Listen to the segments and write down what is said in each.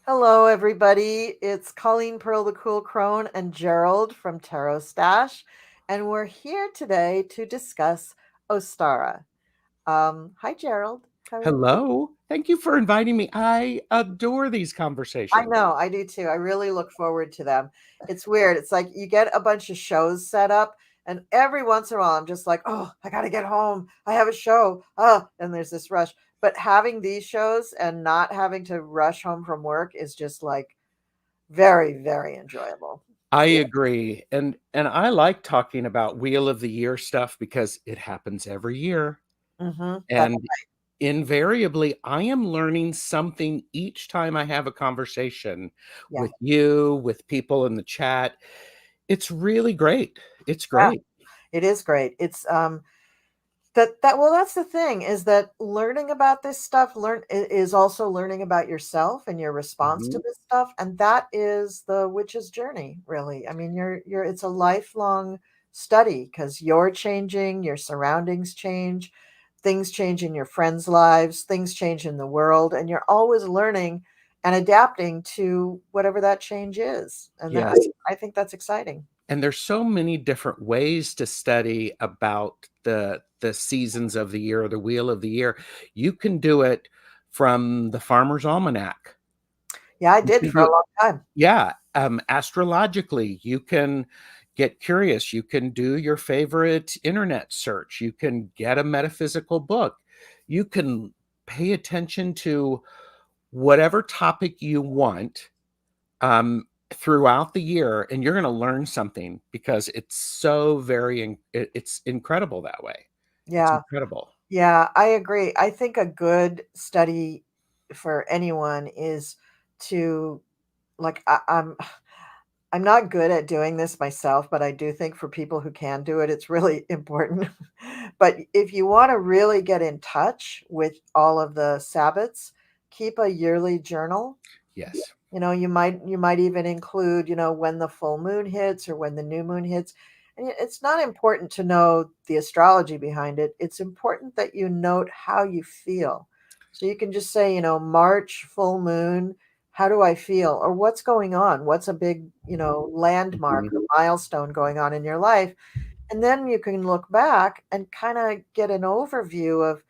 Hello, everybody. It's Colleen Pearl, the Cool Crone, and Gerald from TarotStache, and we're here today to discuss Ostara. Hi, Gerald. How are you? Hello. Thank you for inviting me. I adore these I conversations. know, I do too. I really look forward to them. It's weird. It's like you get a bunch of shows set up, and every once in a while, I'm just like, oh, I got to get home. I have a show. Oh, and there's this rush. But having these shows and not having to rush home from work is just like very, very enjoyable. I agree. And I like talking about Wheel of the Year stuff because it happens every year. That's And invariably, I am learning something each time I have a conversation yeah, with you, with people in the chat. It's really great. It's yeah. great. It is great. It's that well, that's the thing is that learning about this stuff is also learning about yourself and your response to Mhm. this stuff, and that is the witch's journey, really. I mean, you're it's a lifelong study because you're changing, your surroundings change, things change in your friends' lives, things change in the world, and you're always learning and adapting to whatever that change is. And that, Yes. I think that's exciting. And there's so many different ways to study about the seasons of the year or the wheel of the year. You can do it from the Farmer's Almanac. Yeah, I You did can for a do long time. yeah, astrologically, you can get curious. You can do your favorite internet search. You can get a metaphysical book. You can pay attention to whatever topic you want throughout the year, and you're going to learn something because it's so it's incredible that way. It's Yeah. incredible. Yeah, I agree. I think a good study for anyone is to like I'm not good at doing this myself, but I do think for people who can do it, it's really important. But if you want to really get in touch with all of the Sabbats, keep a yearly journal. Yes. You might even include, when the full moon hits or when the new moon hits. And it's not important to know the astrology behind it. It's important that you note how you feel. So you can just say, March full moon, how do I feel? Or what's going on? What's a big, landmark Mhm. or milestone going on in your life? And then you can look back and kind of get an overview of,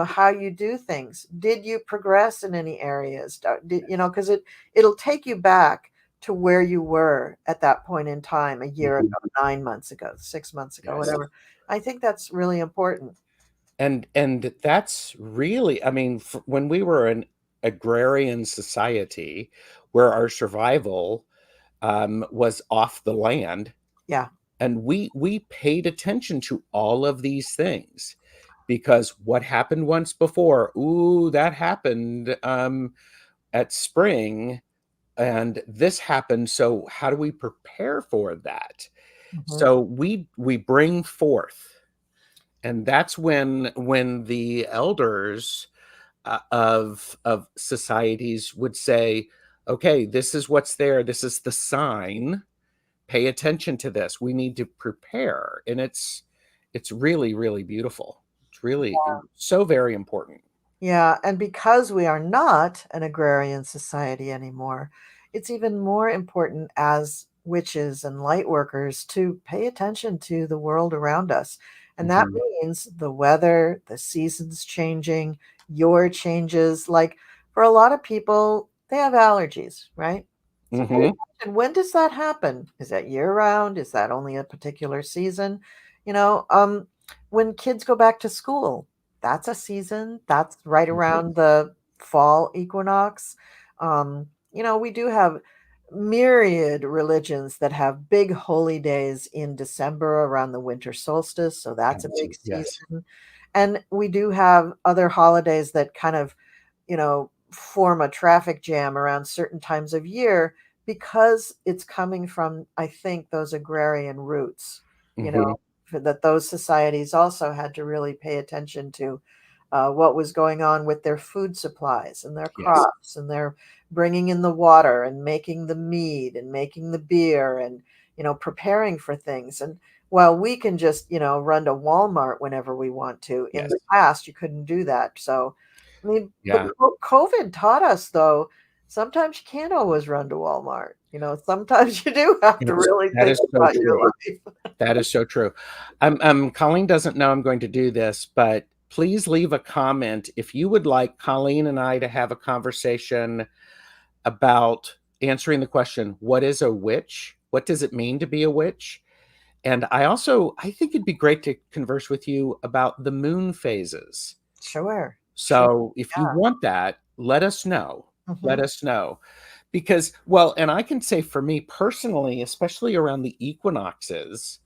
how you do things. Did you progress in any areas? Because it'll take you back to where you were at that point in time, a year ago, Mhm. 9 months ago, 6 months ago, Yes. whatever. I think that's really important. And that's really, I mean, when we were an agrarian society where our survival was off the land, Yeah. and we paid attention to all of these things because what happened once before, ooh, that happened at spring, and this happened, so how do we prepare for that? Mhm. So we bring forth, and that's when the elders of societies would say, okay, this is what's there, this is the sign, pay attention to this, we need to prepare. And it's really, really beautiful. It's really so very important. Yeah, and because we are not an agrarian society anymore, it's even more important as witches and light workers to pay attention to the world around us. And that Mhm. means the weather, the seasons changing, your changes. Like for a lot of people, they have allergies, right? So pay Mhm. attention. When does that happen? Is that year round? Is that only a particular season? When kids go back to school, that's a season. That's right around the fall equinox. We do have myriad religions that have big holy days in December around the winter solstice. So that's a Yes, big yes. season. And we do have other holidays that kind of, form a traffic jam around certain times of year because it's coming from, I think, those agrarian roots, you know, Mhm. that those societies also had to really pay attention to what was going on with their food supplies and their Yes. crops, and their bringing in the water and making the mead and making the beer and, preparing for things. And while we can just, run to Walmart whenever we want to, in Yes. the past, you couldn't do that. So, I mean, but Yeah. COVID taught us, though, sometimes you can't always run to Walmart. Sometimes you do have to really That think is so about your true. life. That is so true. Colleen doesn't know I'm going to do this, but please leave a comment if you would like Colleen and I to have a conversation about answering the question, what is a witch? What does it mean to be a witch? And I think it'd be great to converse with you about the moon phases. Sure. So if you Yeah. want that, let us know. Let Mhm. us know. Because, well, and I can say for me personally, especially around the equinoxes,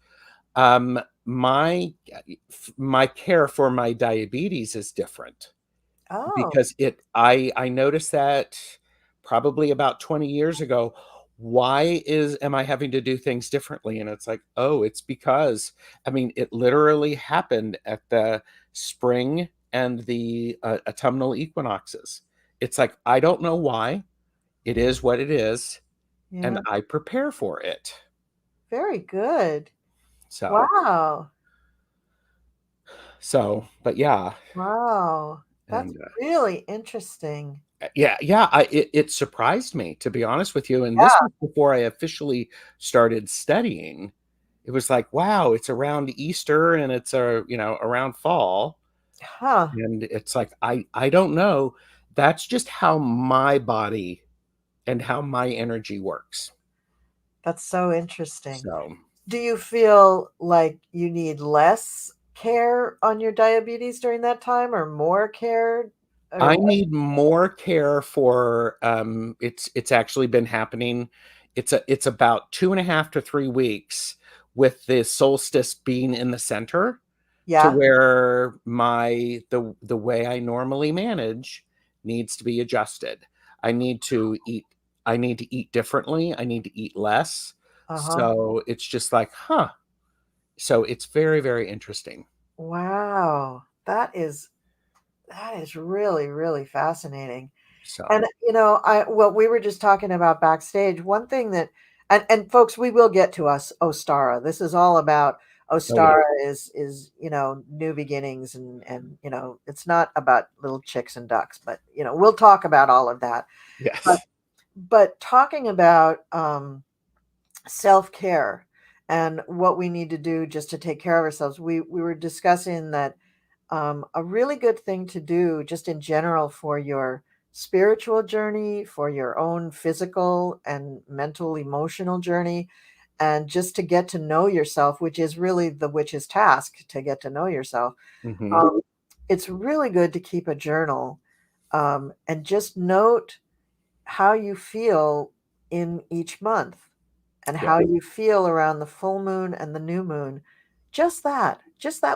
um, my my care for my diabetes is different Oh, because I noticed that probably about 20 years ago. Why am I having to do things differently? And it's like, oh, it's because it literally happened at the spring and the autumnal equinoxes. It's like, I don't know why. It is what it is, and yeah. I prepare for it. Very good. So, Wow. but yeah, Wow. That's and really interesting. yeah, it surprised me, to be honest with you. And this Yeah. was before I officially started studying. It was like, wow, it's around Easter and it's around fall, Huh. and it's like I don't know. That's just how my body and how my energy works. That's so interesting. So Do you feel like you need less care on your diabetes during that time or more care or I what? need more care for it's actually been happening. It's about 2.5 to 3 weeks with the solstice being in the center to Yeah. where the way I normally manage needs to be adjusted. I need to eat I need to eat differently. I need to eat less. Uh-huh. So it's just like, huh. So it's very, very interesting. Wow. That is really, really fascinating. And So, we were just talking about backstage. One thing that and folks, we will get to us Ostara. This is all about oh yeah. Ostara is, new beginnings and it's not about little chicks and ducks, but we'll talk about all of that. But Yes. but talking about self-care and what we need to do just to take care of ourselves. We were discussing that a really good thing to do just in general for your spiritual journey, for your own physical and mental, emotional journey, and just to get to know yourself, which is really the witch's task to get to know yourself. Hmm. Um, it's really good to keep a journal and just note how you feel in each month and Yeah. how you feel around the full moon and the new moon. Just that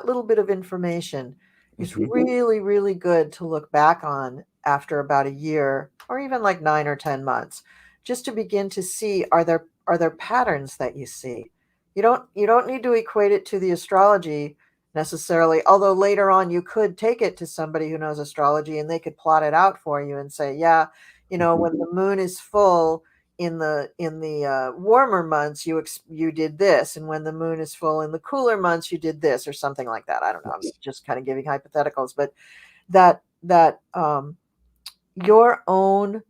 little bit of information is Hmm. really, really good to look back on after about a year or even like 9 or 10 months, just to begin to see are there patterns that you see. You don't need to equate it to the astrology necessarily, although later on you could take it to somebody who knows astrology and they could plot it out for you and say, yeah, Hmm. when the moon is full in the warmer months you did this, and when the moon is full in the cooler months you did this or something like that. I don't know, I'm Yes. just kind of giving hypotheticals, but that your own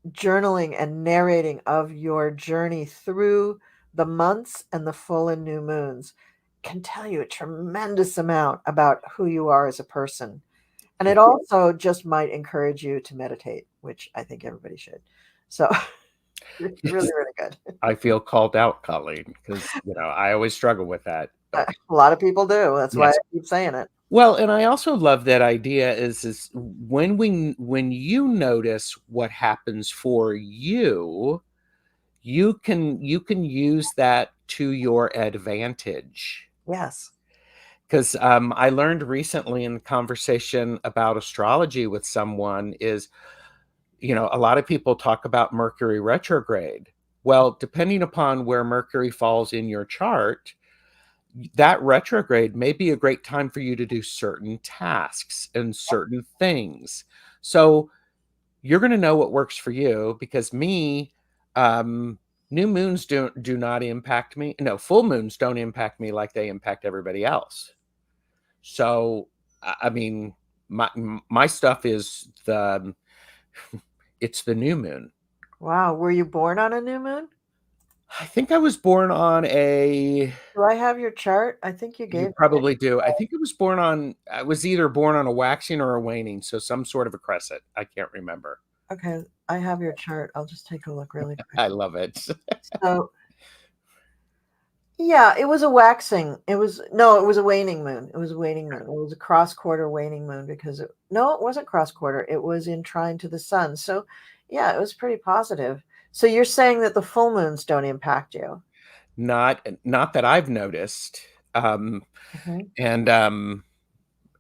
journaling and narrating of your journey through the months and the full and new moons can tell you a tremendous amount about who you are as a person. And it Yeah. also just might encourage you to meditate, which I think everybody should. So it's really, Yes. really good. I feel called out, Colleen, because I always struggle with that. But A lot of people do. That's why I yes. keep saying it. Well, and I also love that idea is when you notice what happens for you, you can use that to your advantage. Yes. Because I learned recently in conversation about astrology with someone is, a lot of people talk about Mercury retrograde. Well, depending upon where Mercury falls in your chart, that retrograde may be a great time for you to do certain tasks and certain things. So you're going to know what works for you because um, new moons do not impact me. No, full moons don't impact me like they impact everybody else. So, I mean, my stuff is it's the new moon. Wow. Were you born on a new moon? I think I was born on a. Do I have your chart? I think you You gave me probably do. I think I was either born on a waxing or a waning, so some sort of a crescent. I can't remember. it. Okay. I have your chart. I'll just take a look really quick. I love it. So, yeah, it was a waxing. It was a waning moon. It was a waning moon. It was a cross quarter waning moon because no, it wasn't cross quarter. It was in trine to the sun. So, yeah, it was pretty positive. So you're saying that the full moons don't impact you? Not that I've noticed. Hmm. And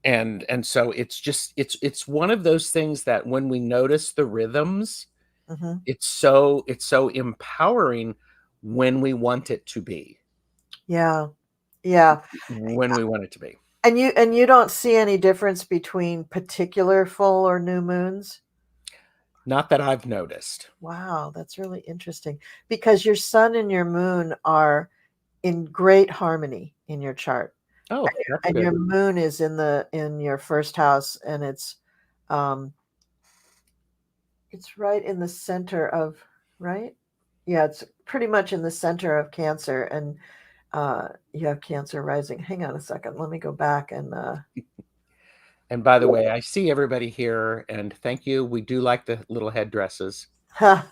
and so it's one of those things that when we notice the rhythms, Hmm. it's so empowering when we want it to be. Yeah, yeah. When we want it to be. And you don't see any difference between particular full or new moons? Not that I've noticed. Wow, that's really interesting because your sun and your moon are in great harmony in your chart. Oh, that's And good. your moon is in your first house, and um it's right in the center of, right? Yeah, it's pretty much in the center of Cancer, and you have Cancer rising. Hang on a second. Let me go back and And by the way, I see everybody here, and thank you. We do like the little headdresses.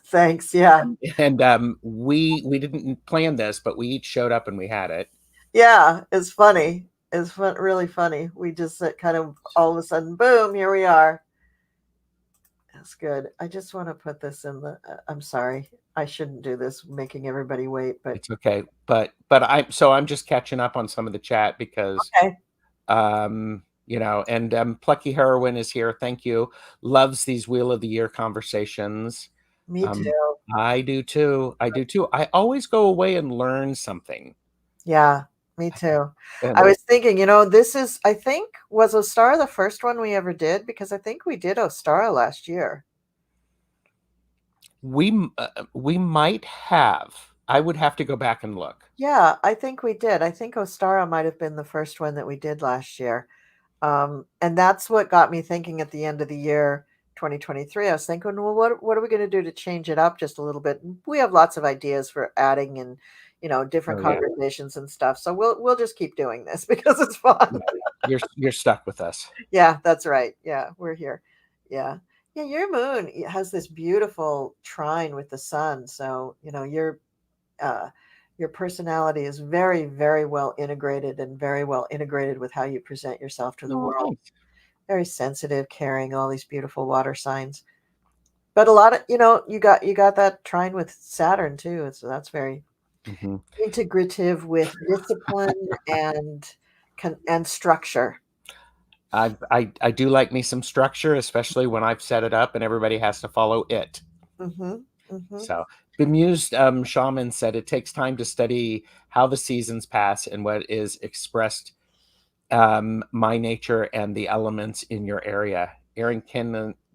thanks. Yeah. And we didn't plan this, but we each showed up and we had it. Yeah, it's funny. It's really funny. We just kind of all of a sudden, boom, here we are. That's good. I just want to put this in the. I'm sorry, I shouldn't do this, making everybody wait. But It's okay. But I'm just catching up on some of the chat because okay, and Plucky Heroine is here. Thank you. Loves these Wheel of the Year conversations. me Um, too. I do too. I do too. I always go away and learn something. Yeah, me too. I And was thinking, this is. I think was Ostara the first one we ever did because I think we did Ostara last year. we might have. I would have to go back and look. Yeah, I think we did. I think Ostara might have been the first one that we did last year. And that's what got me thinking at the end of the year 2023. I was thinking, well, what are we going to do to change it up just a little bit? And we have lots of ideas for adding and different Oh yeah. conversations and stuff. So we'll just keep doing this because it's fun. You're stuck with us. Yeah, that's right. Yeah, we're here. Yeah. Yeah, your moon has this beautiful trine with the sun. So, uh your personality is very, very well integrated and very well integrated with how you present yourself to the Oh, world. thanks. Very sensitive, caring, all these beautiful water signs. But a lot of, you got that trine with Saturn too. So that's very Mm-hmm. integrative with discipline and structure. I do like me some structure, especially when I've set it up and everybody has to follow it. Mm-hmm. Mm-hmm. So, bemused shaman said it takes time to study how the seasons pass and what is expressed, my nature and the elements in your area.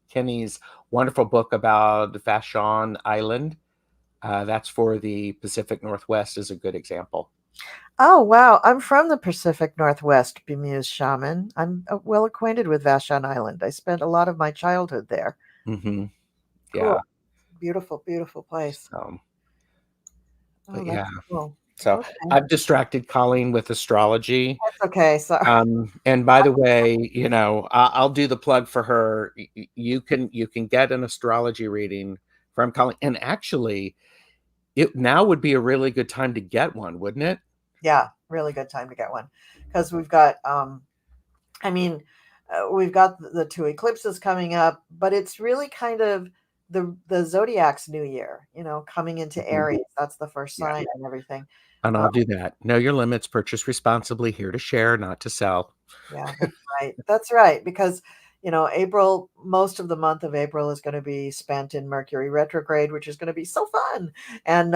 Kenny's wonderful book about Vashon Island, that's for the Pacific Northwest, is a good example. Oh, wow. I'm from the Pacific Northwest, bemused shaman. I'm well acquainted with Vashon Island. I spent a lot of my childhood there. Mm-hmm. Yeah. Cool. Beautiful, beautiful place. But Oh, yeah. that's cool. So Okay. I've distracted Colleen with astrology. That's okay. Sorry. And by the way, I'll do the plug for her. You can get an astrology reading from Colleen, and actually, it now would be a really good time to get one, wouldn't it? Yeah, really good time to get one because we've got I mean, we've got the two eclipses coming up, but it's really kind of the zodiac's new year, coming into Mhm. Aries. That's the first Yeah. sign and everything. And Uh, I'll do that. Know your limits, purchase responsibly, here to share, not to sell. yeah, that's right. That's right because April, most of the month of April is going to be spent in Mercury retrograde, which is going to be so fun. And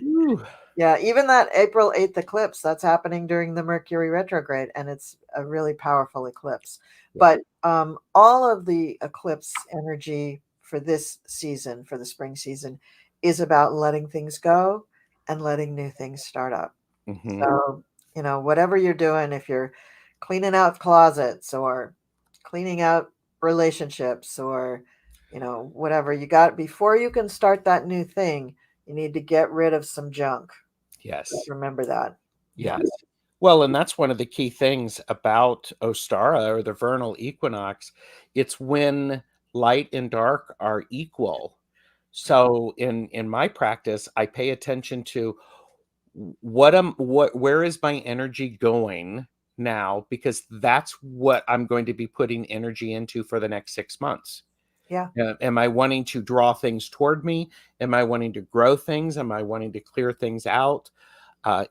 Ooh. yeah, even that April 8th eclipse, that's happening during the Mercury retrograde, and it's a really powerful eclipse. Yeah. But all of the eclipse energy for this season, for the spring season, is about letting things go and letting new things start up. Mm-hmm. So, whatever you're doing, if you're cleaning out closets or cleaning out relationships or whatever you got. Before you can start that new thing, you need to get rid of some junk. Yes. Just remember that. Yes. Well, and that's one of the key things about Ostara, or the vernal equinox. It's when light and dark are equal. So in my practice, I pay attention to where is my energy going now, because that's what I'm going to be putting energy into for the next 6 months. Yeah. Am I wanting to draw things toward me? Am I wanting to grow things? Am I wanting to clear things out?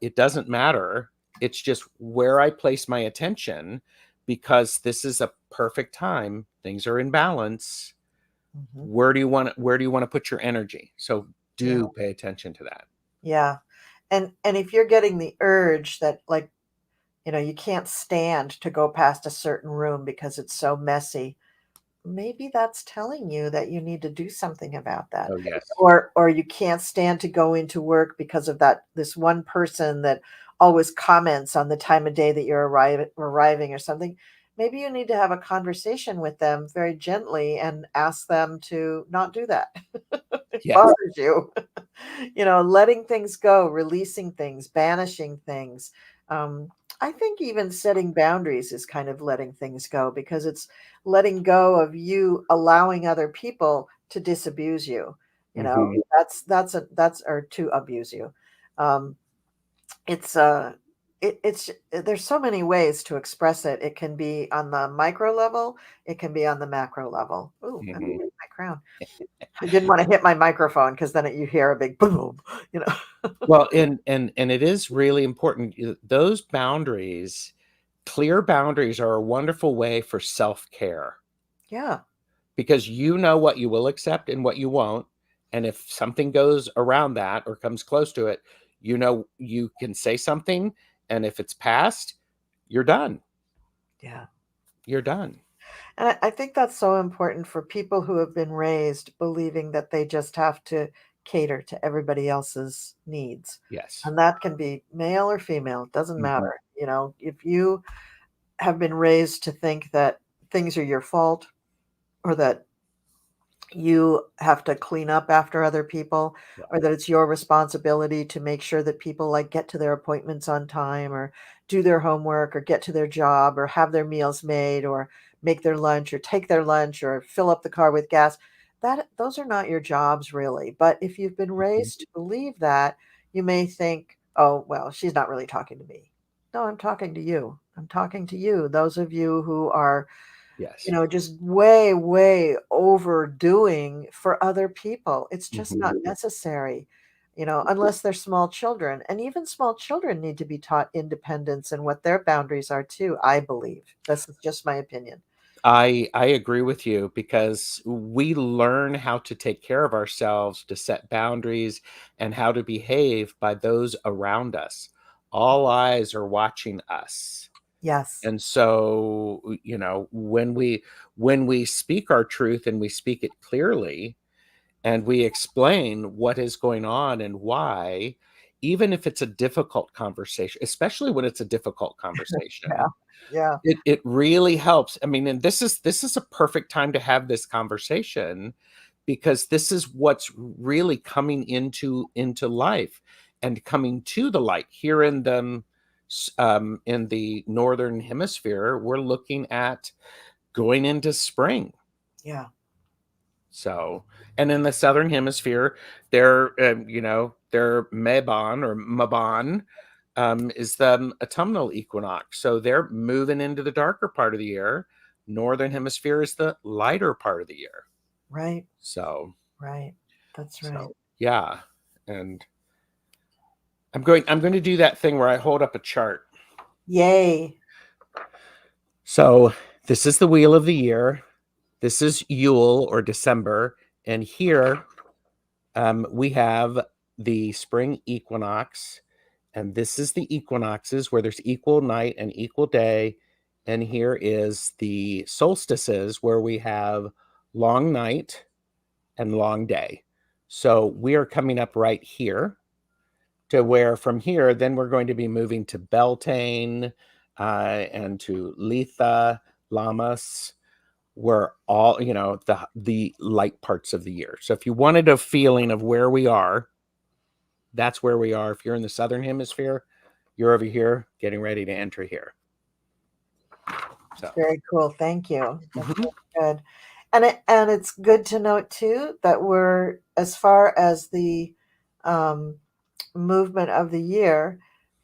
It doesn't matter. It's just where I place my attention, because this is a perfect time. Things are in balance. Where do you want to put your energy? So pay attention to that. Yeah. And if you're getting the urge that, like, you can't stand to go past a certain room because it's so messy, maybe that's telling you that you need to do something about that. Oh, yes. Or you can't stand to go into work because of this one person that always comments on the time of day that you're arriving or something. Maybe you need to have a conversation with them very gently and ask them to not do that. It Yes. bothers you. Letting things go, releasing things, banishing things. I think even setting boundaries is kind of letting things go, because it's letting go of you allowing other people to disabuse you. That's or to abuse you. Um, it's it's there's so many ways to express it. It can be on the micro level, it can be on the macro level. Ooh, I'm hitting my crown. I didn't want to hit my microphone because then you hear a big boom. Well, and it is really important. Those boundaries, clear boundaries, are a wonderful way for self-care, Yeah. because you know what you will accept and what you won't. And if something goes around that or comes close to it, you can say something. And if it's past, you're done. Yeah. You're done. And I think that's so important for people who have been raised believing that they just have to cater to everybody else's needs. Yes. And that can be male or female, it doesn't Mhm. matter. If you have been raised to think that things are your fault, or that you have to clean up after other people, Yeah. or that it's your responsibility to make sure that people, like, get to their appointments on time, or do their homework, or get to their job, or have their meals made, or make their lunch, or take their lunch, or fill up the car with gas, that those are not your jobs, really. But if you've been raised to believe that, you may think, oh, well, she's not really talking to me. No, I'm talking to you. I'm talking to you, those of you who are Yes. just way, way overdoing for other people. It's just not Mhm. necessary, unless they're small children. And even small children need to be taught independence and what their boundaries are too, I believe. This is just my opinion. I agree with you, because we learn how to take care of ourselves, to set boundaries, and how to behave by those around us. All eyes are watching us. Yes. And so, when we speak our truth and we speak it clearly, and we explain what is going on and why, even if it's a difficult conversation, especially when it's a difficult Yeah. conversation, Yeah. it really helps. I mean, and this is a perfect time to have this conversation, because this is what's really coming into life and coming to the light here in the northern hemisphere. We're looking at going into spring. Yeah. So, and in the southern hemisphere, their Mabon, or Mabon, is the autumnal equinox. So they're moving into the darker part of the year. Northern hemisphere is the lighter part of the year. Right. So, Right. That's right. yeah. And I'm going to do that thing where I hold up a chart. Yay. So this is the wheel of the year. This is Yule, or December. And here we have the spring equinox. And this is the equinoxes, where there's equal night and equal day. And here is the solstices, where we have long night and long day. So we are coming up right here, to where from here, then we're going to be moving to Beltane and to Letha, Lammas, we're all, the light parts of the year. So if you wanted a feeling of where we are, that's where we are. If you're in the southern hemisphere, you're over here getting ready to enter here. So Very cool. Thank you. That's Mhm. good. And it's good to note too that we're, as far as the movement of the year,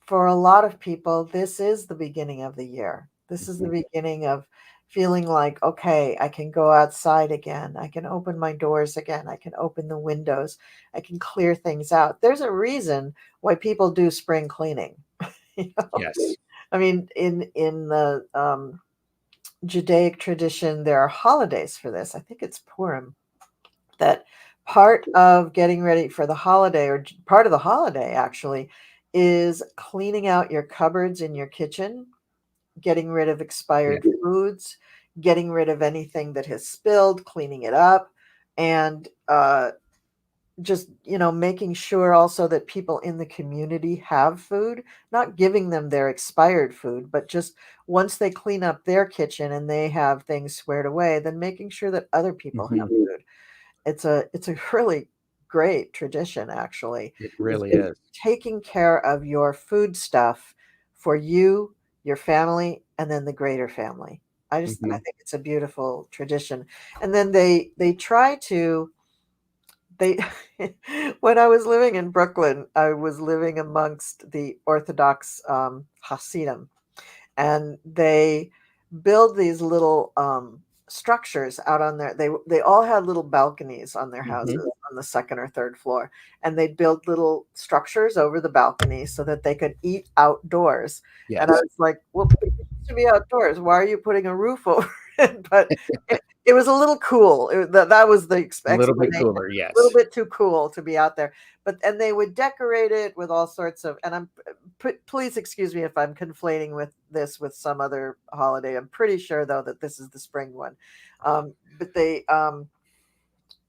for a lot of people, this is the beginning of the year. This is the beginning of feeling like, okay, I can go outside again. I can open my doors again. I can open the windows. I can clear things out. There's a reason why people do spring cleaning. You know? Yes. I mean, in the Judaic tradition, there are holidays for this. I think it's Purim, that part of getting ready for the holiday, or part of the holiday actually, is cleaning out your cupboards in your kitchen, getting rid of Yeah. expired foods, getting rid of anything that has spilled, cleaning it up, and just making sure also that people in the community have food, not giving them their expired food, but just once they clean up their kitchen and they have things squared away, then making sure that other people have food. It's a really great tradition, actually. It It's really just is. taking care of your food stuff for you, your family, and then the greater family. I think it's a beautiful tradition. And then they try to they when I was living in Brooklyn, I was living amongst the Orthodox Hasidim, and they build these little structures out on their they all had little balconies on their houses on the second or third floor, and they'd build little structures over the balcony so that they could eat outdoors. And I Yes. was like, well, it used to be outdoors, why are you putting a roof over it? But it was a little cool. That was the A little bit explanation. cooler. A little Yes. bit too cool to be out there. And they would decorate it with all sorts of, and please excuse me if I'm conflating with this with some other holiday. I'm pretty sure though that this is the spring one. But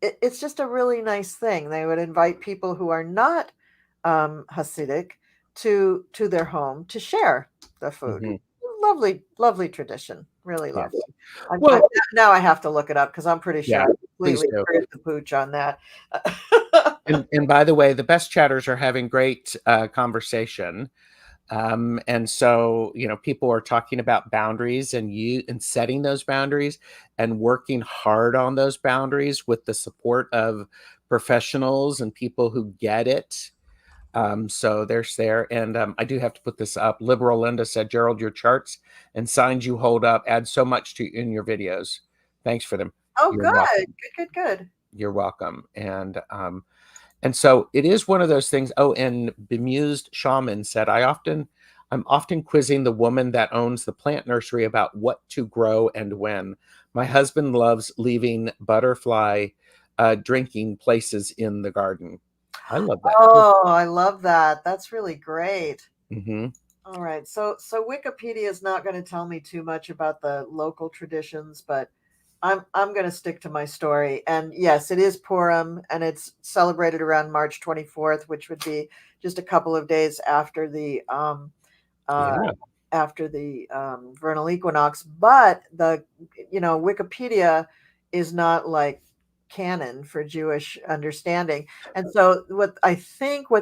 it's just a really nice thing. They would invite people who are not Hasidic to their home to share the food. hmm Lovely, lovely tradition. Really Yes. lovely. Well, Now I have to look it up because I'm pretty sure yeah, I please completely do. screwed the pooch on that. And by the way, the best chatters are having great conversation. And so, people are talking about boundaries and setting those boundaries and working hard on those boundaries with the support of professionals and people who get it. So there's there. And I do have to put this up. Liberal Linda said, Gerald, your charts and signs you hold up add so much to in your videos. Thanks for them. Oh, You're good, welcome. good. You're welcome. And so it is one of those things. Oh, and Bemused Shaman said, I'm often quizzing the woman that owns the plant nursery about what to grow and when. My husband loves leaving butterfly drinking places in the garden. I love that too. Oh, I love that. That's really great. hmm All right. So Wikipedia is not going to tell me too much about the local traditions, but I'm going to stick to my story. And yes, it is Purim, and it's celebrated around March 24th, which would be just a couple of days uh, Yeah. after the vernal equinox. But the Wikipedia is not like canon for Jewish understanding. And so what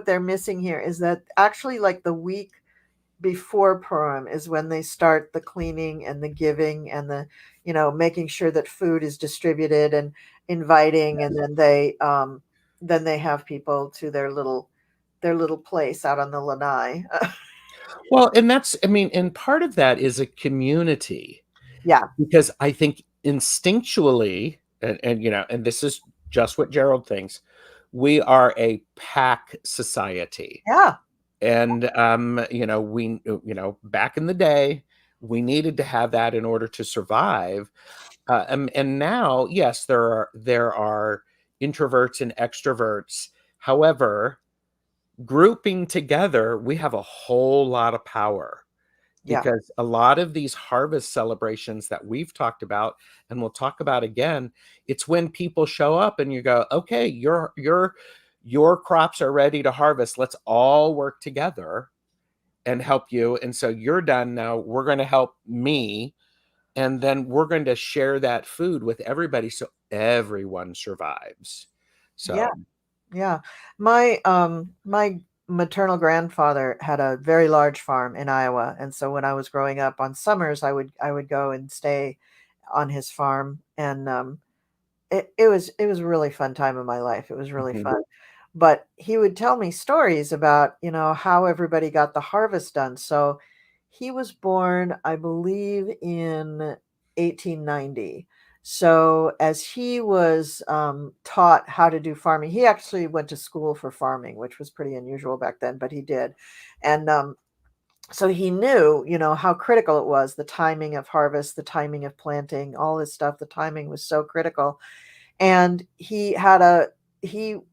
they're missing here is that actually like the week before Purim is when they start the cleaning and the giving and the making sure that food is distributed and inviting, and then they have people to their little place out on the lanai. Well, and part of that is a community, Yeah, because I think instinctually, and this is just what Gerald thinks, we are a pack society. yeah, And back in the day, we needed to have that in order to survive. And now, yes, there are introverts and extroverts. However, grouping together, we have a whole lot of power, yeah, because a lot of these harvest celebrations that we've talked about and we'll talk about again, it's when people show up and you go, okay, your crops are ready to harvest. Let's all work together and help you. And so you're done now. We're going to help me. and then we're going to share that food with everybody so everyone survives. Yeah. So Yeah. My maternal grandfather had a very large farm in Iowa. And so when I was growing up on summers, I would go and stay on his farm. And it was a really fun time of my life. It was really mhm, fun. But he would tell me stories about, how everybody got the harvest done. So he was born, I believe, in 1890. So as he was taught how to do farming, he actually went to school for farming, which was pretty unusual back then, but he did. And so he knew, how critical it was, the timing of harvest, the timing of planting, all this stuff. The timing was so critical. And he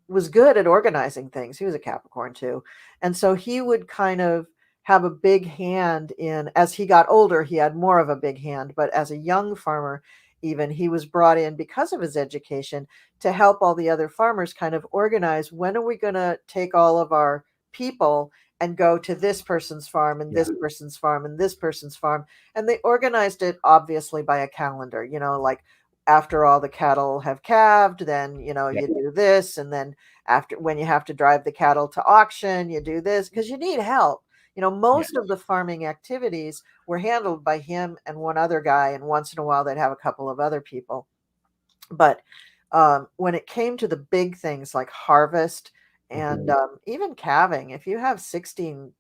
was good at organizing things. He was a Capricorn too. And so he would kind of have a big hand in, as he got older, he had more of a big hand, but as a young farmer, even, he was brought in because of his education to help all the other farmers kind of organize, when are we going to take all of our people and go to this person's farm and yeah, this person's farm and this person's farm. And they organized it obviously by a calendar, like after all the cattle have calved, then yeah, you do this, and then after, when you have to drive the cattle to auction, you do this because you need help. Most of yes, the farming activities were handled by him and one other guy, and once in a while they'd have a couple of other people. But when it came to the big things like harvest and mhm, even calving, if you have 16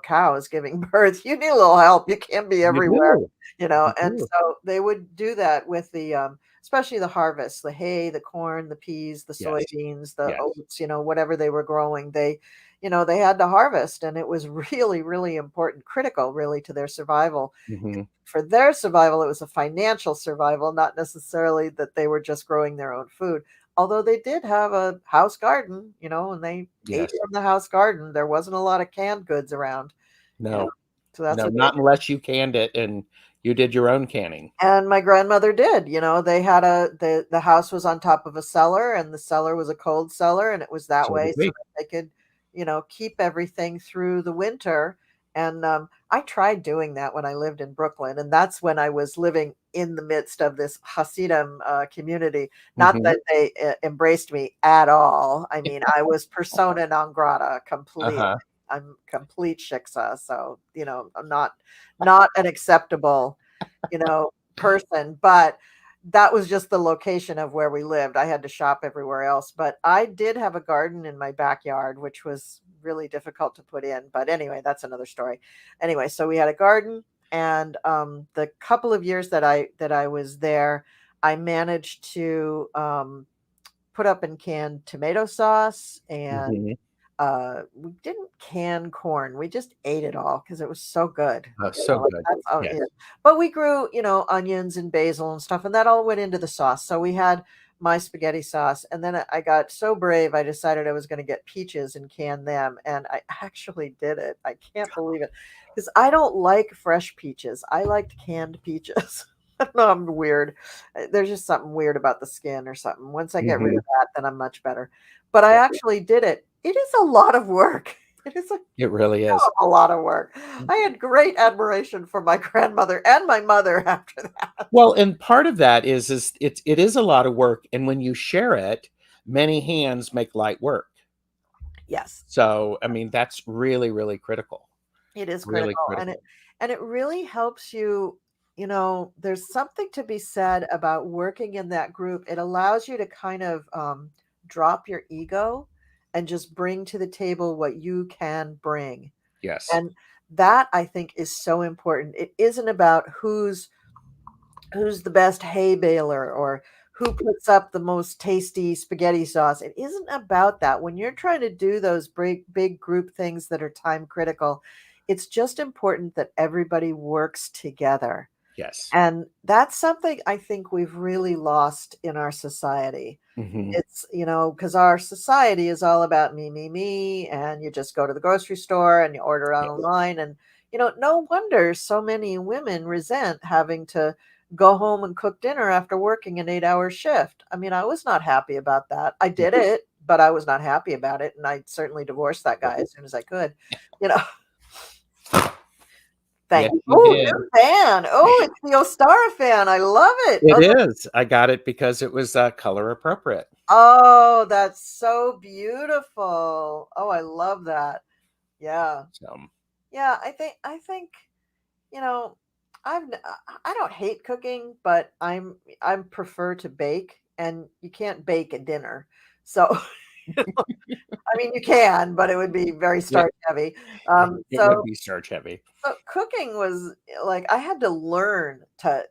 cows giving birth, you need a little help. You can't be you everywhere, do, you and do, so they would do that with the especially the harvest, the hay, the corn, the peas, the yes, soybeans, the yes, oats, whatever they were growing. They had to harvest, and it was really, really important, critical really to their survival. mhm, For their survival, it was a financial survival, not necessarily that they were just growing their own food. Although they did have a house garden, and they ate yes, from the house garden. There wasn't a lot of canned goods around. Yeah. no, So that's no, what they not did. unless you canned it and you did your own canning. And my grandmother did, they had the house was on top of a cellar, and the cellar was a cold cellar, and it was that So way did so we. that they could, keep everything through the winter. And I tried doing that when I lived in Brooklyn, and that's when I was living in the midst of this Hasidim community. Not Mhm, that they embraced me at all. I mean, I was persona non grata completely. uh-huh, I'm complete shiksa, so I'm not an acceptable person, but that was just the location of where we lived. I had to shop everywhere else, but I did have a garden in my backyard, which was really difficult to put in. But anyway, that's another story. Anyway, so we had a garden, and the couple of years that I was there, I managed to put up and canned tomato sauce, and mhm, we didn't can corn. We just ate it all because it was so good. so good, That's all yes, it. But we grew, onions and basil and stuff, and that all went into the sauce. So we had my spaghetti sauce, and then I got so brave, I decided I was going to get peaches and can them, and I actually did it. I can't believe it because I don't like fresh peaches. I liked canned peaches. I don't know, I'm weird. There's just something weird about the skin or something. Once I get rid mhm, of that, then I'm much better. But I yeah, actually did it. It is a lot of work. It is it really is. a lot of work. I had great admiration for my grandmother and my mother after that. Well, and part of that is it is a lot of work, and when you share it, many hands make light work. Yes, So, I mean, that's really, really critical, it is really critical, and it critical. and it really helps you. There's something to be said about working in that group. It allows you to kind of drop your ego and just bring to the table what you can bring. Yes, And that, I think, is so important. It isn't about who's the best hay baler or who puts up the most tasty spaghetti sauce. It isn't about that. When you're trying to do those big group things that are time critical, it's just important that everybody works together. yes, And that's something I think we've really lost in our society. mhm, It's, because our society is all about me, me, me, and you just go to the grocery store and you order yes, online. And, no wonder so many women resent having to go home and cook dinner after working an 8-hour shift. I mean, I was not happy about that. I did mhm, it, but I was not happy about it. And I certainly divorced that yeah, guy as soon as I could, you know. Thank Yes, you. you Oh, did. new fan. Oh, it's the Ostara fan. I love it. It is. I got it because it was color appropriate. Oh, that's so beautiful. Oh, I love that. Yeah. So, Yeah, I think, you know, I don't hate cooking, but I prefer to bake, and you can't bake a dinner. So, I mean, you can, but it would be very yeah, starch heavy. it would be starch heavy. So cooking was like I had to learn to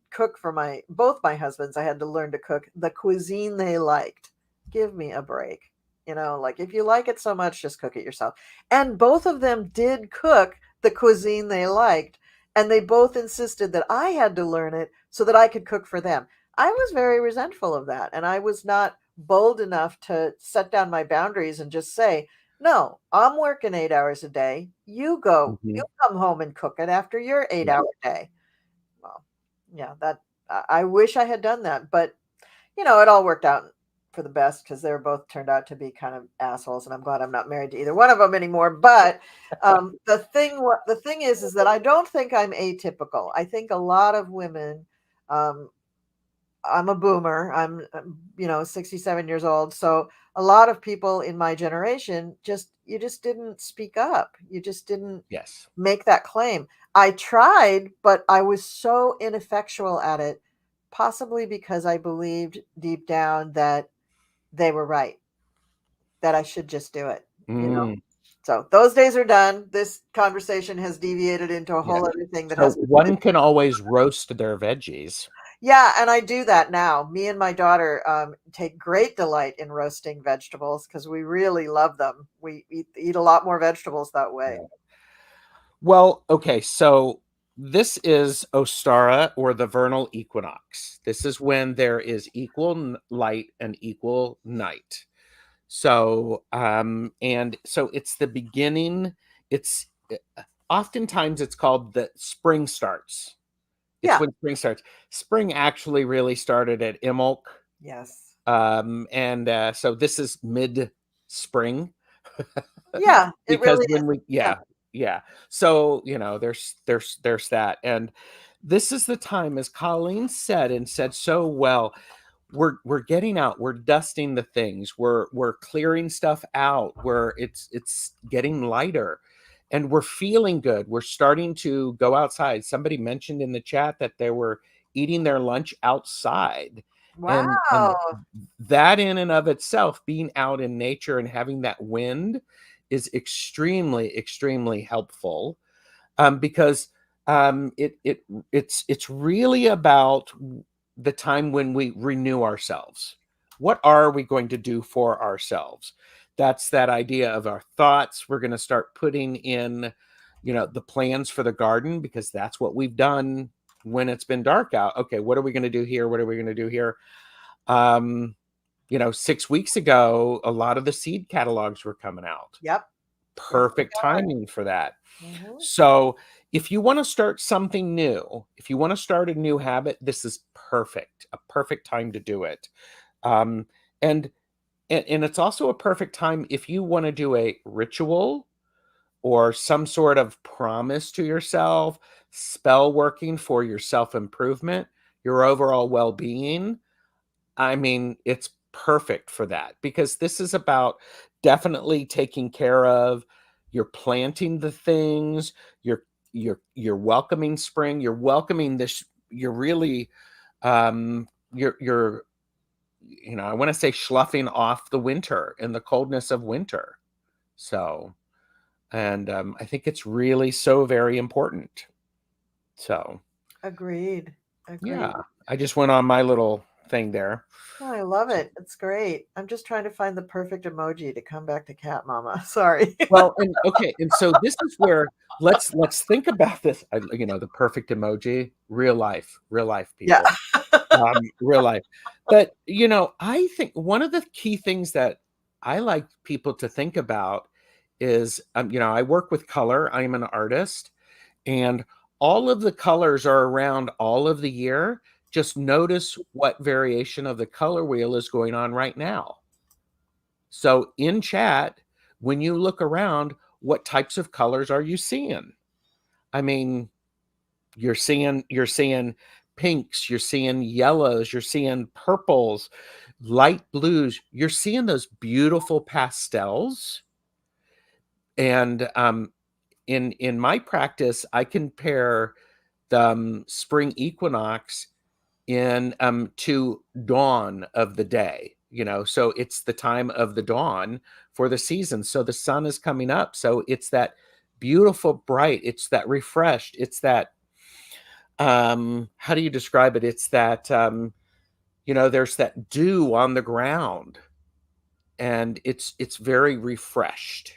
cook for my both my husbands. I had to learn to cook the cuisine they liked. Give me a break. Like if you like it so much, just cook it yourself. And both of them did cook the cuisine they liked, and they both insisted that I had to learn it so that I could cook for them. I was very resentful of that, and I was not bold enough to set down my boundaries and just say, no, I'm working 8 hours a day. You Mhm. come home and cook it after your eight Yeah. hour day. Well, yeah, I wish I had done that, but it all worked out for the best because they were both turned out to be kind of assholes, and I'm glad I'm not married to either one of them anymore. But the thing is that I don't think I'm atypical. I think a lot of women, um, I'm a boomer. I'm 67 years old. So a lot of people in my generation just didn't speak up. You just didn't Yes. make that claim. I tried, but I was so ineffectual at it, possibly because I believed deep down that they were right, that I should just do it. Mm, So those days are done. This conversation has deviated into a yeah. whole other thing that So has one can always roast their veggies. Yeah, and I do that now. Me and my daughter take great delight in roasting vegetables because we really love them. We eat a lot more vegetables that way. Yeah. Well, okay, so this is Ostara, or the vernal equinox. This is when there is equal light and equal night. So, and so it's the beginning. It's oftentimes it's called the spring starts. It's Yeah. when spring starts. Spring actually really started at Imbolc. Yes. And so this is mid spring. Yeah, it Because really is. when we Yeah. yeah, so there's that. And this is the time, as Colleen said so well, we're getting out, we're dusting the things, we're clearing stuff out, where it's getting lighter, and we're feeling good. We're starting to go outside. Somebody mentioned in the chat that they were eating their lunch outside, and Wow. that in and of itself, being out in nature and having that wind, is extremely helpful, because it's really about the time when we renew ourselves. What are we going to do for ourselves? That's that idea of our thoughts. We're going to start putting in, the plans for the garden, because that's what we've done when it's been dark out. Okay, what are we going to do here? What are we going to do here? 6 weeks ago, a lot of the seed catalogs were coming out. Yep. Yes, they Perfect are. timing for that. Mhm. So if you want to start something new, if you want to start a new habit, this is a perfect time to do it. Um, and, and it's also a perfect time if you want to do a ritual or some sort of promise to yourself, spell working for your self improvement, your overall well being. I mean, it's perfect for that, because this is about definitely taking care of, you're planting the things, you're welcoming spring, you're welcoming this, you're really you're I want to say sloughing off the winter and the coldness of winter. So, and I think it's really so very important. So, Agreed. yeah, Agreed. I just went on my little thing there. Oh, I love it. It's great. I'm just trying to find the perfect emoji to come back to cat mama. Sorry. Well, and okay, and so this is where let's think about this. The perfect emoji, real life Yeah. people, real life. But I think one of the key things that I like people to think about is, I work with color. I'm an artist, and all of the colors are around all of the year. Just notice what variation of the color wheel is going on right now. So in chat, when you look around, what types of colors are you seeing? I mean, you're seeing pinks, you're seeing yellows, you're seeing purples, light blues, you're seeing those beautiful pastels. And in my practice, I compare the spring equinox in to dawn of the day, so it's the time of the dawn for the season, so the sun is coming up, so it's that beautiful bright, it's that refreshed, it's that how do you describe it, it's that there's that dew on the ground, and it's very refreshed.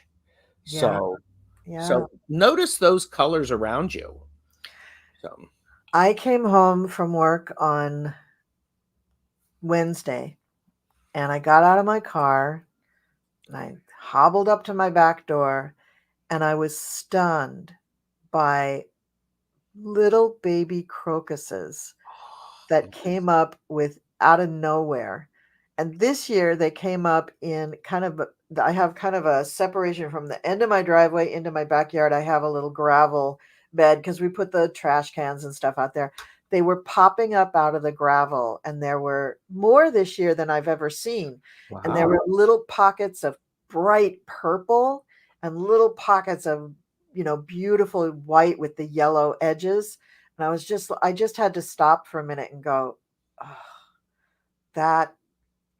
Yeah. So Yeah. notice those colors around you. So I came home from work on Wednesday and I got out of my car and I hobbled up to my back door and I was stunned by little baby crocuses that came up with out of nowhere. And this year they came up in I have kind of a separation from the end of my driveway into my backyard. I have a little gravel bed because we put the trash cans and stuff out there. They were popping up out of the gravel, and there were more this year than I've ever seen. And there wow. were little pockets of bright purple and little pockets of, beautiful white with the yellow edges. And I just had to stop for a minute and go, oh, that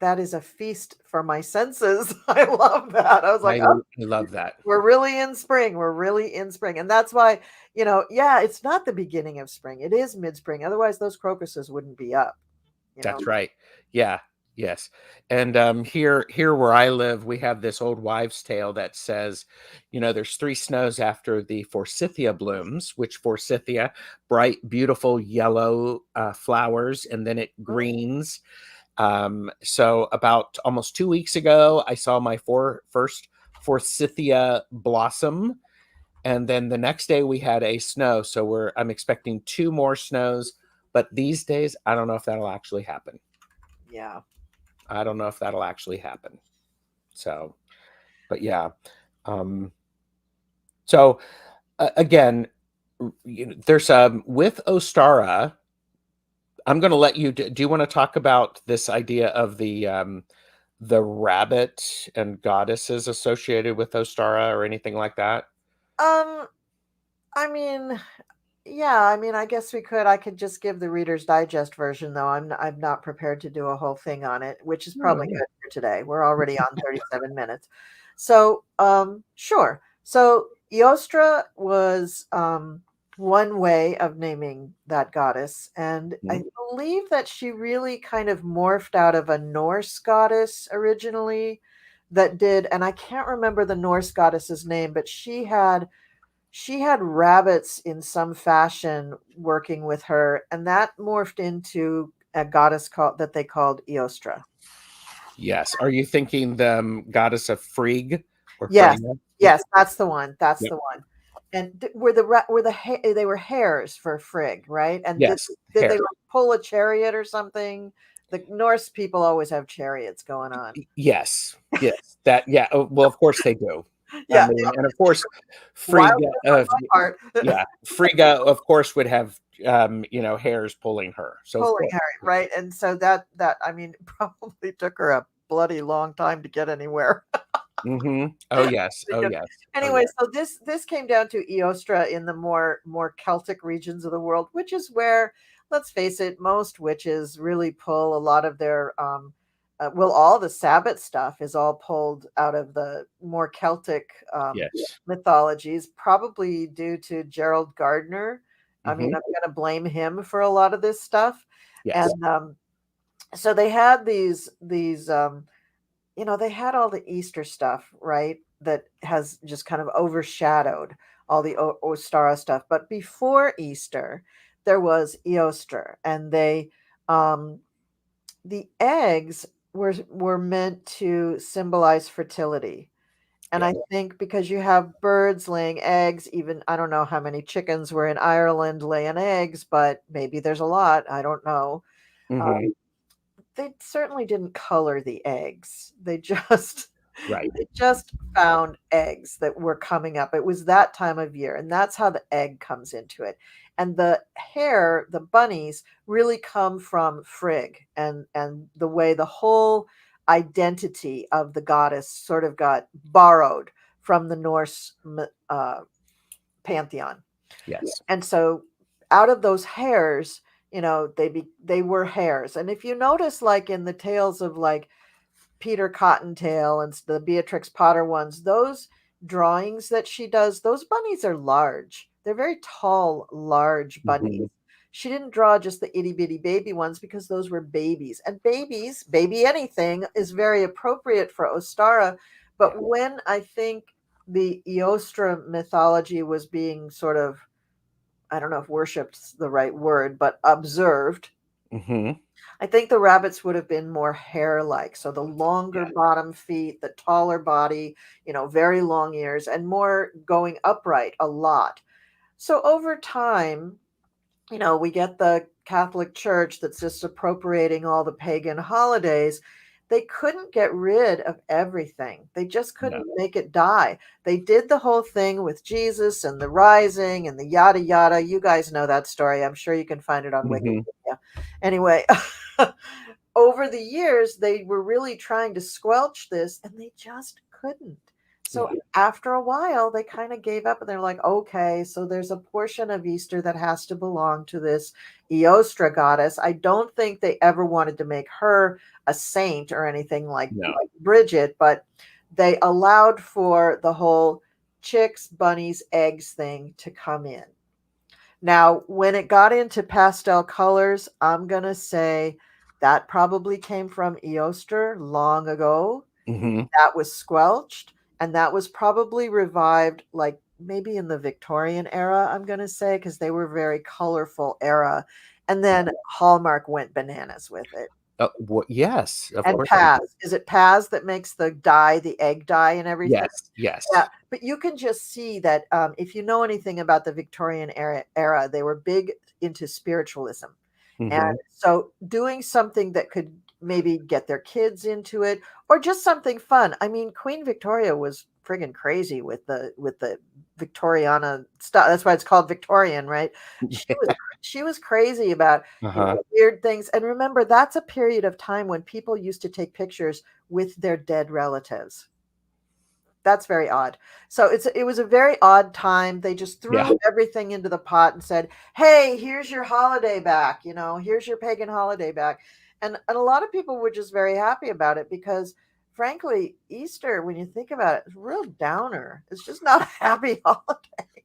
that is a feast for my senses. I love that. I was like, I oh, love that. we're really in spring. We're really in spring. And that's why, yeah, it's not the beginning of spring. It is mid-spring. Otherwise those crocuses wouldn't be up, you know. That's right. Yeah. Yes. And here where I live, we have this old wives' tale that says, there's 3 snows after the forsythia blooms, which forsythia, bright, beautiful yellow flowers, and then it Mhm. greens. So about almost 2 weeks ago, I saw my first forsythia blossom. And then the next day we had a snow. So I'm expecting 2 more snows. But these days, I don't know if that'll actually happen. Yeah. I don't know if that'll actually happen. So, but yeah. Um, so again, there's with Ostara. I'm going to let you. Do you want to talk about this idea of the rabbit and goddesses associated with Ostara or anything like that? Um, I mean, yeah, I guess we could. I could just give the Reader's Digest version, though. I'm not prepared to do a whole thing on it, which is Oh, probably yeah. good for today. We're already on 37 minutes. So, sure. So, Eostra was one way of naming that goddess, and I Mhm. believe that she really kind of morphed out of a Norse goddess originally that did, and I can't remember the Norse goddess's name, but she had rabbits in some fashion working with her, and that morphed into a goddess that they called Eostra. Yes. Are you thinking the goddess of Frigg or Yes, Freyja? Yeah. yes, that's the one. That's Yep. the one. And they were hares for Frigg, right? And Yes. did they Hair. like pull a chariot or something? The Norse people always have chariots going on. Yes. Yes. That. Yeah. Oh, well, of course they do. I Yeah, mean, and of course, wild Frigga. guess on my part. Yeah, Frigga, of course, would have hairs pulling her. So of Pulling course. her, right? And so that probably took her a bloody long time to get anywhere. Oh yes. Oh Because yes. Oh anyway, yeah. so this came down to Eostra in the more Celtic regions of the world, which is where, let's face it, most witches really pull a lot of their well, all the Sabbat stuff is all pulled out of the more Celtic Yes. mythologies, probably due to Gerald Gardner. I mean, hmm I'm going to blame him for a lot of this stuff. Yes. And so they had these they had all the Easter stuff, right? That has just kind of overshadowed all the Ostara stuff. But before Easter, there was Eostre, and the eggs were meant to symbolize fertility. And Yeah. I think because you have birds laying eggs, even I don't know how many chickens were in Ireland laying eggs, but maybe there's a lot. I don't know. hmm They certainly didn't color the eggs. They just Right. They just found eggs that were coming up. It was that time of year, and that's how the egg comes into it. And the hare, the bunnies, really come from Frigg, and the way the whole identity of the goddess sort of got borrowed from the Norse pantheon. Yes. And so out of those hares, they were hares. And if you notice, like in the tales of like Peter Cottontail and the Beatrix Potter ones, those drawings that she does, those bunnies are large. They're very tall, large bunnies. Hmm. She didn't draw just the itty bitty baby ones because those were babies. And babies, baby anything, is very appropriate for Ostara. But Yeah. when I think the Eostra mythology was being sort of, I don't know if worship's the right word, but observed, Hmm. I think the rabbits would have been more hare-like. So the longer Yeah. bottom feet, the taller body, very long ears, and more going upright a lot. So over time, we get the Catholic Church that's just appropriating all the pagan holidays. They couldn't get rid of everything. They just No. couldn't make it die. They did the whole thing with Jesus and the rising and the yada yada. You guys know that story. I'm sure you can find it on Hmm. Wikipedia. Anyway, over the years, they were really trying to squelch this and they just couldn't. So Yeah. after a while, they kind of gave up and they're like, okay, so there's a portion of Easter that has to belong to this Eostra goddess. I don't think they ever wanted to make her a saint or anything No. like Bridget, but they allowed for the whole chicks, bunnies, eggs thing to come in. Now, when it got into pastel colors, I'm going to say that probably came from Eoster long ago. Hmm. That was squelched, and that was probably revived like maybe in the Victorian era, I'm going to say, because they were very colorful era. And then Hallmark went bananas with it. Yes, of And course they did. Paz, is it Paz that makes the dye, the egg dye and everything? Yes. Yes. Yeah, but you can just see that if you know anything about the Victorian era, they were big into spiritualism. And Hmm. so doing something that could maybe get their kids into it or just something fun. I mean, Queen Victoria was friggin' crazy with the Victoriana stuff. That's why it's called Victorian, right? She was she was crazy about, Uh-huh. weird things. And remember, that's a period of time when people used to take pictures with their dead relatives. That's very odd. So it was a very odd time. They just Yeah. threw everything into the pot and said, "Hey, here's your holiday back. Here's your pagan holiday back." And a lot of people were just very happy about it because, frankly, Easter, when you think about it, is a real downer. It's just not a happy holiday.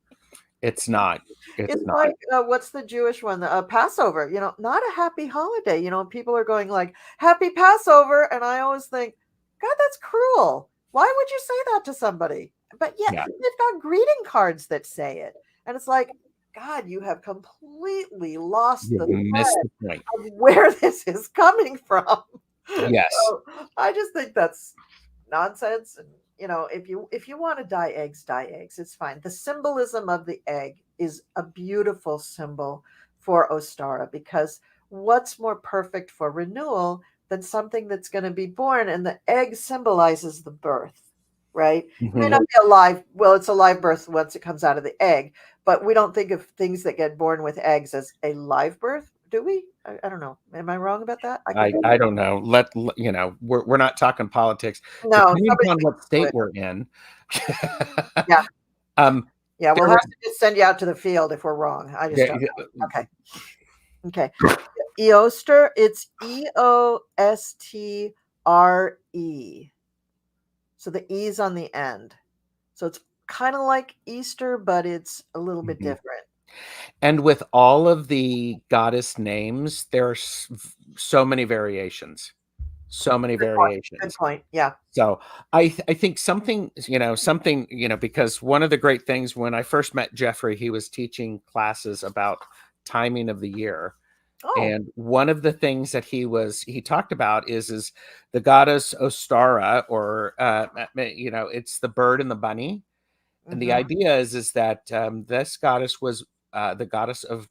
It's not. It's It's not. like what's the Jewish one? Passover. Not a happy holiday. People are going like Happy Passover, and I always think, God, that's cruel. Why would you say that to somebody? But yet Yeah. they've got greeting cards that say it, and it's like, God, you have completely lost You the missed thread the point. of where this is coming from. Yes. So I just think that's nonsense. And if you want to dye eggs, dye eggs. It's fine. The symbolism of the egg is a beautiful symbol for Ostara because what's more perfect for renewal than something that's going to be born, and the egg symbolizes the birth, right? It may Hmm. not be alive. Well, it's a live birth once it comes out of the egg, but we don't think of things that get born with eggs as a live birth, do we? I don't know. Am I wrong about that? I could be. I don't know. We're not talking politics. No, Depending somebody upon what do state it. we're in. Yeah. um, Yeah, we'll there have was to just send you out to the field if we're wrong. I just there, don't know. Okay. Okay. Eoster, it's Eostre. So the E's on the end. So it's kind of like Easter, but it's a little bit Mhm. different. And with all of the goddess names, there's so many variations. So many Good point. Good variations. point. Yeah. So I think something, because one of the great things when I first met Jeffrey, he was teaching classes about timing of the year. Oh. And one of the things that he talked about is the goddess Ostara, or it's the bird and the bunny. And the Hmm. idea is that this goddess was the goddess of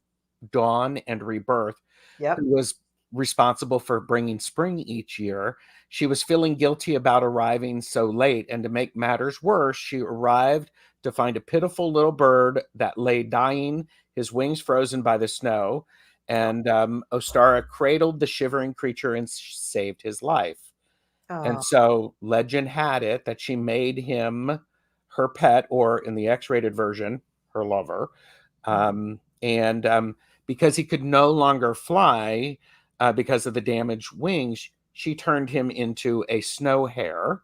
dawn and rebirth, Yep. who was responsible for bringing spring each year. She was feeling guilty about arriving so late, and to make matters worse, she arrived to find a pitiful little bird that lay dying, his wings frozen by the snow. And Ostara cradled the shivering creature and saved his life. And Oh, so legend had it that she made him her pet, or in the X-rated version, her lover. And because he could no longer fly because of the damaged wings, she turned him into a snow hare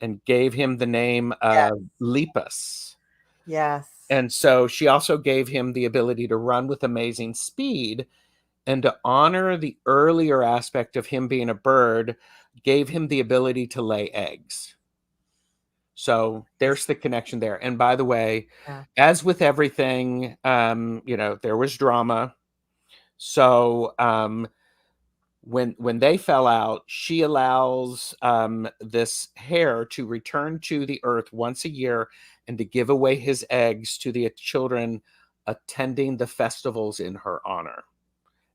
and gave him the name yes. Lepus. Yes. And so she also gave him the ability to run with amazing speed. And to honor the earlier aspect of him being a bird, gave him the ability to lay eggs. So there's the connection there. And by the way, Yeah. as with everything, there was drama. So when they fell out, she allows this hare to return to the earth once a year and to give away his eggs to the children attending the festivals in her honor.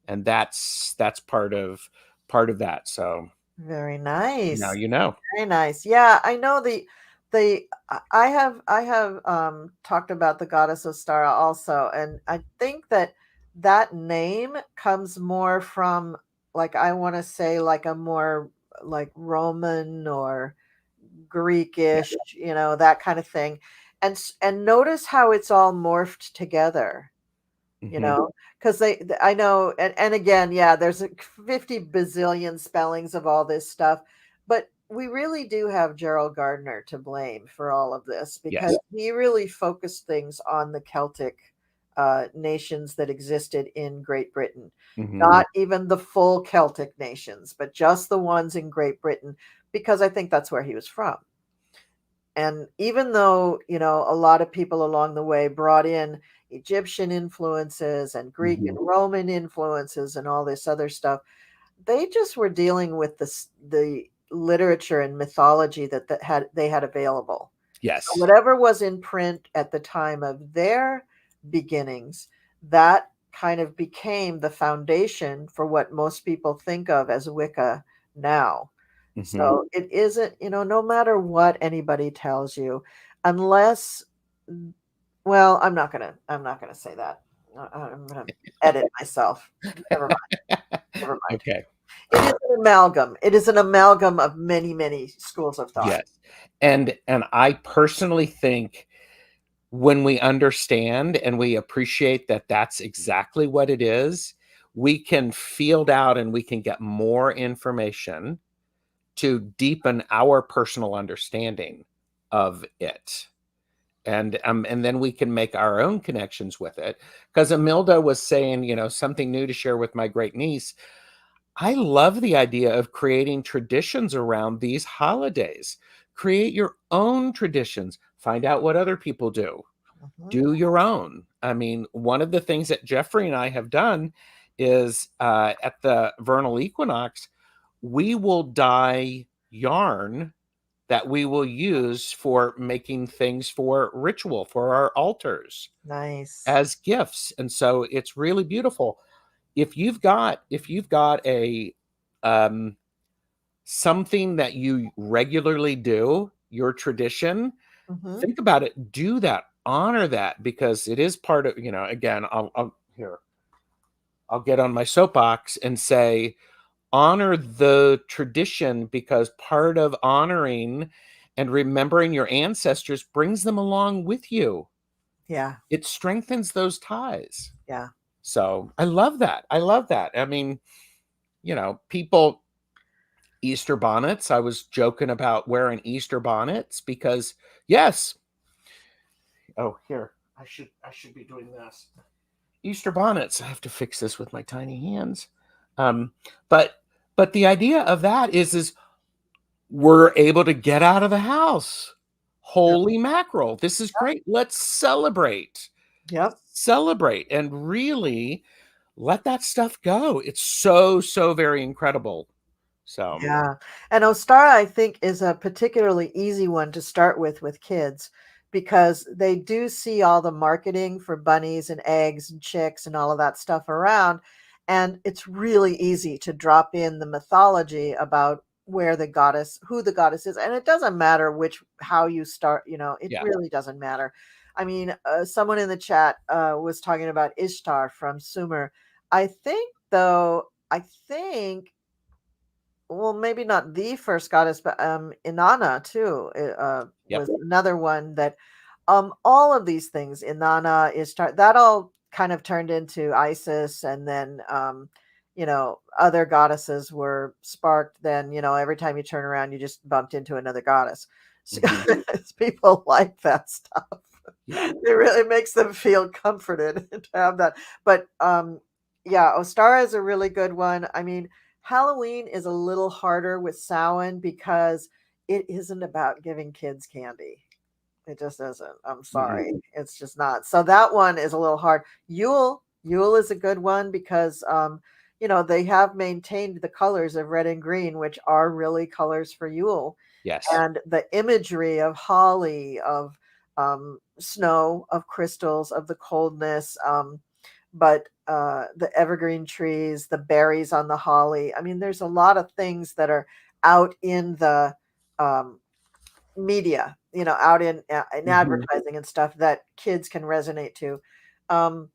And that's part of that. So Very now nice. you know. Very nice. Yeah, I know I have talked about the goddess Ostara also, and I think that name comes more from, like, I want to say, like a more like Roman or Yeah. Greekish, that kind of thing. And notice how it's all morphed together. Mm-hmm. Because I know, and again, yeah, there's 50 bazillion spellings of all this stuff, but we really do have Gerald Gardner to blame for all of this, because Yes. he really focused things on the Celtic nations that existed in Great Britain, Mm-hmm. not even the full Celtic nations, but just the ones in Great Britain, because I think that's where he was from. And even though, a lot of people along the way brought in Egyptian influences and Greek Mm-hmm. and Roman influences and all this other stuff, they just were dealing with the literature and mythology that they had available. Yes. So whatever was in print at the time of their beginnings, that kind of became the foundation for what most people think of as Wicca now. Mm-hmm. So it isn't, no matter what anybody tells you, unless, well, I'm not gonna say that. I'm gonna edit myself. Never mind. Never mind. Okay. It is an amalgam. It is an amalgam of many, many schools of thought. Yes. And I personally think when we understand and we appreciate that that's exactly what it is, we can field out and we can get more information to deepen our personal understanding of it. And then we can make our own connections with it. Because Amilda was saying, something new to share with my great niece. I love the idea of creating traditions around these holidays. Create your own traditions. Find out what other people do. Mhm. Do your own. I mean, one of the things that Jeffrey and I have done is at the vernal equinox, we will dye yarn that we will use for making things for ritual for our altars Nice. as gifts. And so it's really beautiful. If you've got a something that you regularly do, your tradition, Mhm. think about it, do that, honor that, because it is part of, again, I'll get on my soapbox and say, honor the tradition, because part of honoring and remembering your ancestors brings them along with you. Yeah. It strengthens those ties. Yeah. So I love that. I mean, people, Easter bonnets. I was joking about wearing Easter bonnets because, yes. Oh, here. I should be doing this. Easter bonnets. I have to fix this with my tiny hands. But the idea of that is we're able to get out of the house. Holy mackerel. This is great. Let's celebrate. Yep. Celebrate and really let that stuff go. It's so, so very incredible. So, Yeah. And Ostara, I think, is a particularly easy one to start with kids, because they do see all the marketing for bunnies and eggs and chicks and all of that stuff around. And it's really easy to drop in the mythology about where the goddess, who the goddess is. And it doesn't matter how you start, it Yeah. really doesn't matter. I mean, someone in the chat was talking about Ishtar from Sumer. I think, well, maybe not the first goddess, but Inanna too Yep. was another one that all of these things, Inanna, Ishtar, that all kind of turned into Isis, and then other goddesses were sparked. Then every time you turn around, you just bumped into another goddess. So, people like that stuff. Yeah. It really makes them feel comforted to have that. But yeah, Ostara is a really good one. I mean, Halloween is a little harder with Samhain because it isn't about giving kids candy. It just isn't. I'm sorry. It's just not. So that one is a little hard. Yule is a good one because they have maintained the colors of red and green, which are really colors for Yule. Yes. And the imagery of holly, of snow, of crystals, of the coldness, but the evergreen trees, the berries on the holly. I mean, there's a lot of things that are out in the media, out in advertising and stuff that kids can resonate to. Um,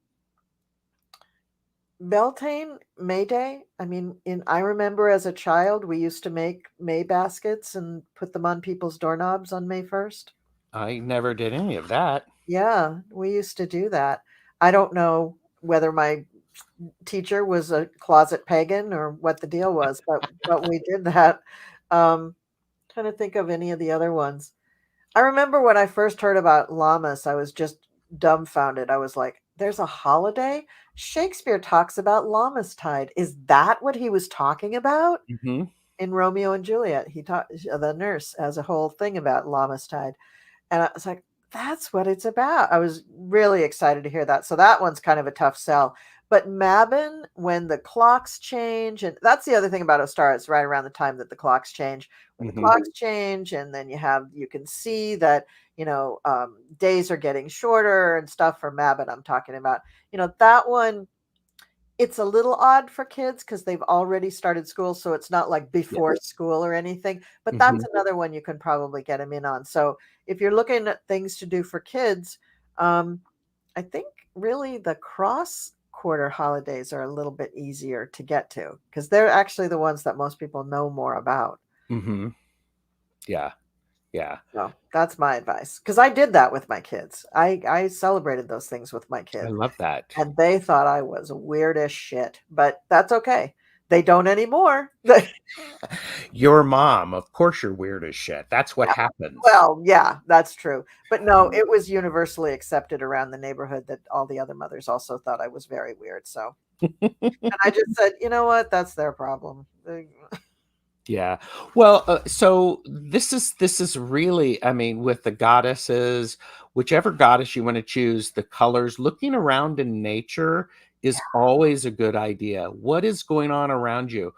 Beltane, May Day. I mean, I remember as a child, we used to make May baskets and put them on people's doorknobs on May 1st. I never did any of that. Yeah, we used to do that. I don't know whether my teacher was a closet pagan or what the deal was, but we did that. Trying to think of any of the other ones. I remember when I first heard about Lammas, I was just dumbfounded. I was like, there's a holiday? Shakespeare talks about Lammas-tide. Is that what he was talking about? In Romeo and Juliet, he taught the nurse has a whole thing about Lammas-tide. And I was like, that's what it's about. I was really excited to hear that. So that one's kind of a tough sell. But Mabon, when the clocks change, and that's the other thing about Ostara, it's right around the time that the clocks change. When the clocks change, and then you can see that, days are getting shorter and stuff for Mabon, I'm talking about. That one, it's a little odd for kids because they've already started school, so it's not like before school or anything. But that's another one you can probably get them in on. So if you're looking at things to do for kids, I think really the cross quarter holidays are a little bit easier to get to because they're actually the ones that most people know more about. Yeah. Yeah. So that's my advice because I did that with my kids. I celebrated those things with my I kids. love that. And they thought I was weird as shit, but that's okay. They don't anymore. Your mom, of course you're weird as shit. That's what happens. Well, yeah, that's true. But no, it was universally accepted around the neighborhood that all the other mothers also thought I was very weird. So, and I just said, you know what? That's their problem. Yeah. Well, so this is really, I mean, with the goddesses, whichever goddess you want to choose, the colors, looking around in nature is always a good idea. What is going on around you?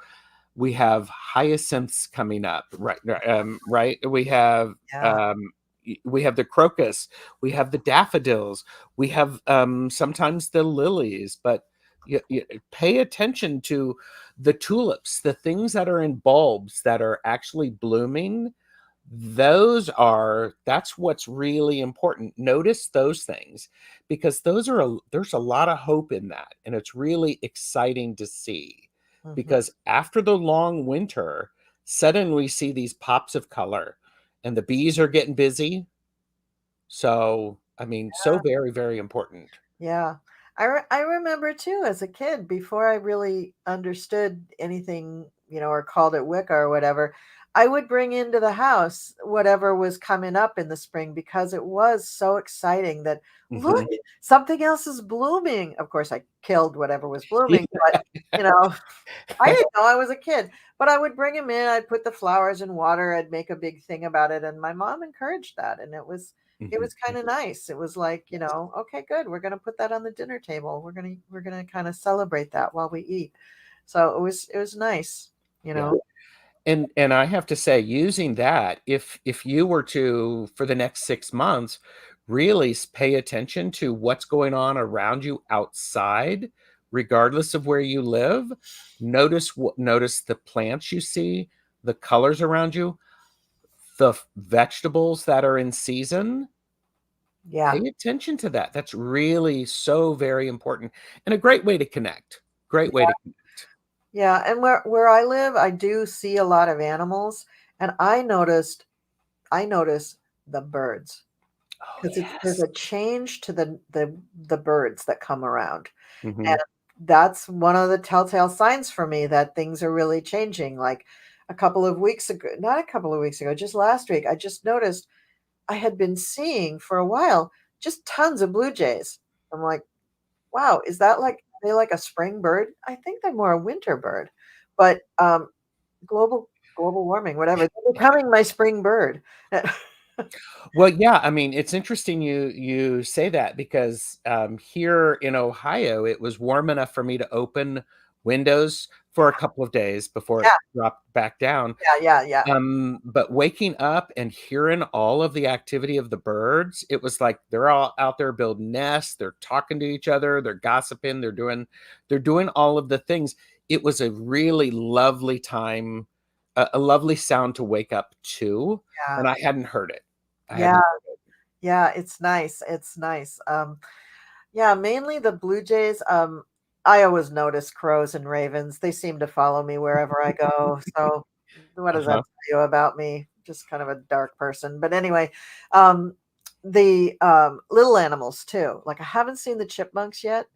We have hyacinths coming up, right? Right. We have the crocus, we have the daffodils, we have sometimes the lilies, but you pay attention to the tulips, the things that are in bulbs that are actually blooming. That's what's really important. Notice those things because there's a lot of hope in that, and it's really exciting to see because after the long winter, suddenly we see these pops of color and the bees are getting busy. So, I mean, so very, very important. Yeah. I remember too as a kid before I really understood anything, or called it Wicca or whatever, I would bring into the house whatever was coming up in the spring because it was so exciting that look, something else is blooming. Of course, I killed whatever was blooming, but I didn't know I was a kid, but I would bring him in. I'd put the flowers in water. I'd make a big thing about it. And my mom encouraged that. And it was kind of nice. It was like, okay, good. We're going to put that on the dinner table. We're going to kind of celebrate that while we eat. So it was nice, Yeah. And I have to say, using that, if you were to, for the next 6 months, really pay attention to what's going on around you outside regardless of where you live. Notice the plants you see, the colors around you, the vegetables that are in season. Yeah. Pay attention to that. That's really so very important and a great way to connect. Great way to connect. Yeah. And where I live, I do see a lot of animals, and I notice the birds, Oh, because there's yes. a change to the birds that come around. Hmm. And that's one of the telltale signs for me that things are really changing. Like a couple of weeks ago, not a couple of weeks ago, just last week, I just noticed I had been seeing for a while just tons of blue jays. I'm like, wow, is that like they like a spring bird? I think they're more a winter bird. But global global warming, whatever. They're becoming my spring bird. Well, yeah, I mean, it's interesting you say that because here in Ohio, it was warm enough for me to open windows for a couple of days before it Yeah, dropped back down. yeah, yeah, yeah. But waking up and hearing all of the activity of the birds, it was like they're all out there building nests, they're talking to each other, they're gossiping, they're doing all of the things. It was a really lovely time, a lovely sound to wake up to, Yeah. and I hadn't heard it. I Yeah. hadn't. Yeah, it's nice. It's nice. Yeah, mainly the blue jays. I always notice crows and ravens. They seem to follow me wherever I go. So what does that Uh-huh. tell you about me? Just kind of a dark person. But anyway, um, the little animals too. Like I haven't seen the chipmunks yet,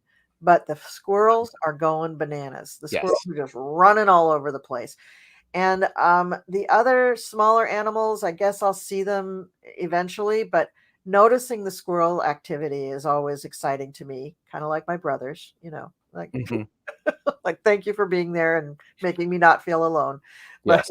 but the squirrels are going bananas. The squirrels Yes. are just running all over the place. And the other smaller animals, I guess I'll see them eventually, but noticing the squirrel activity is always exciting to me, kind of like my brothers, like Hmm. like thank you for being there and making me not feel alone. But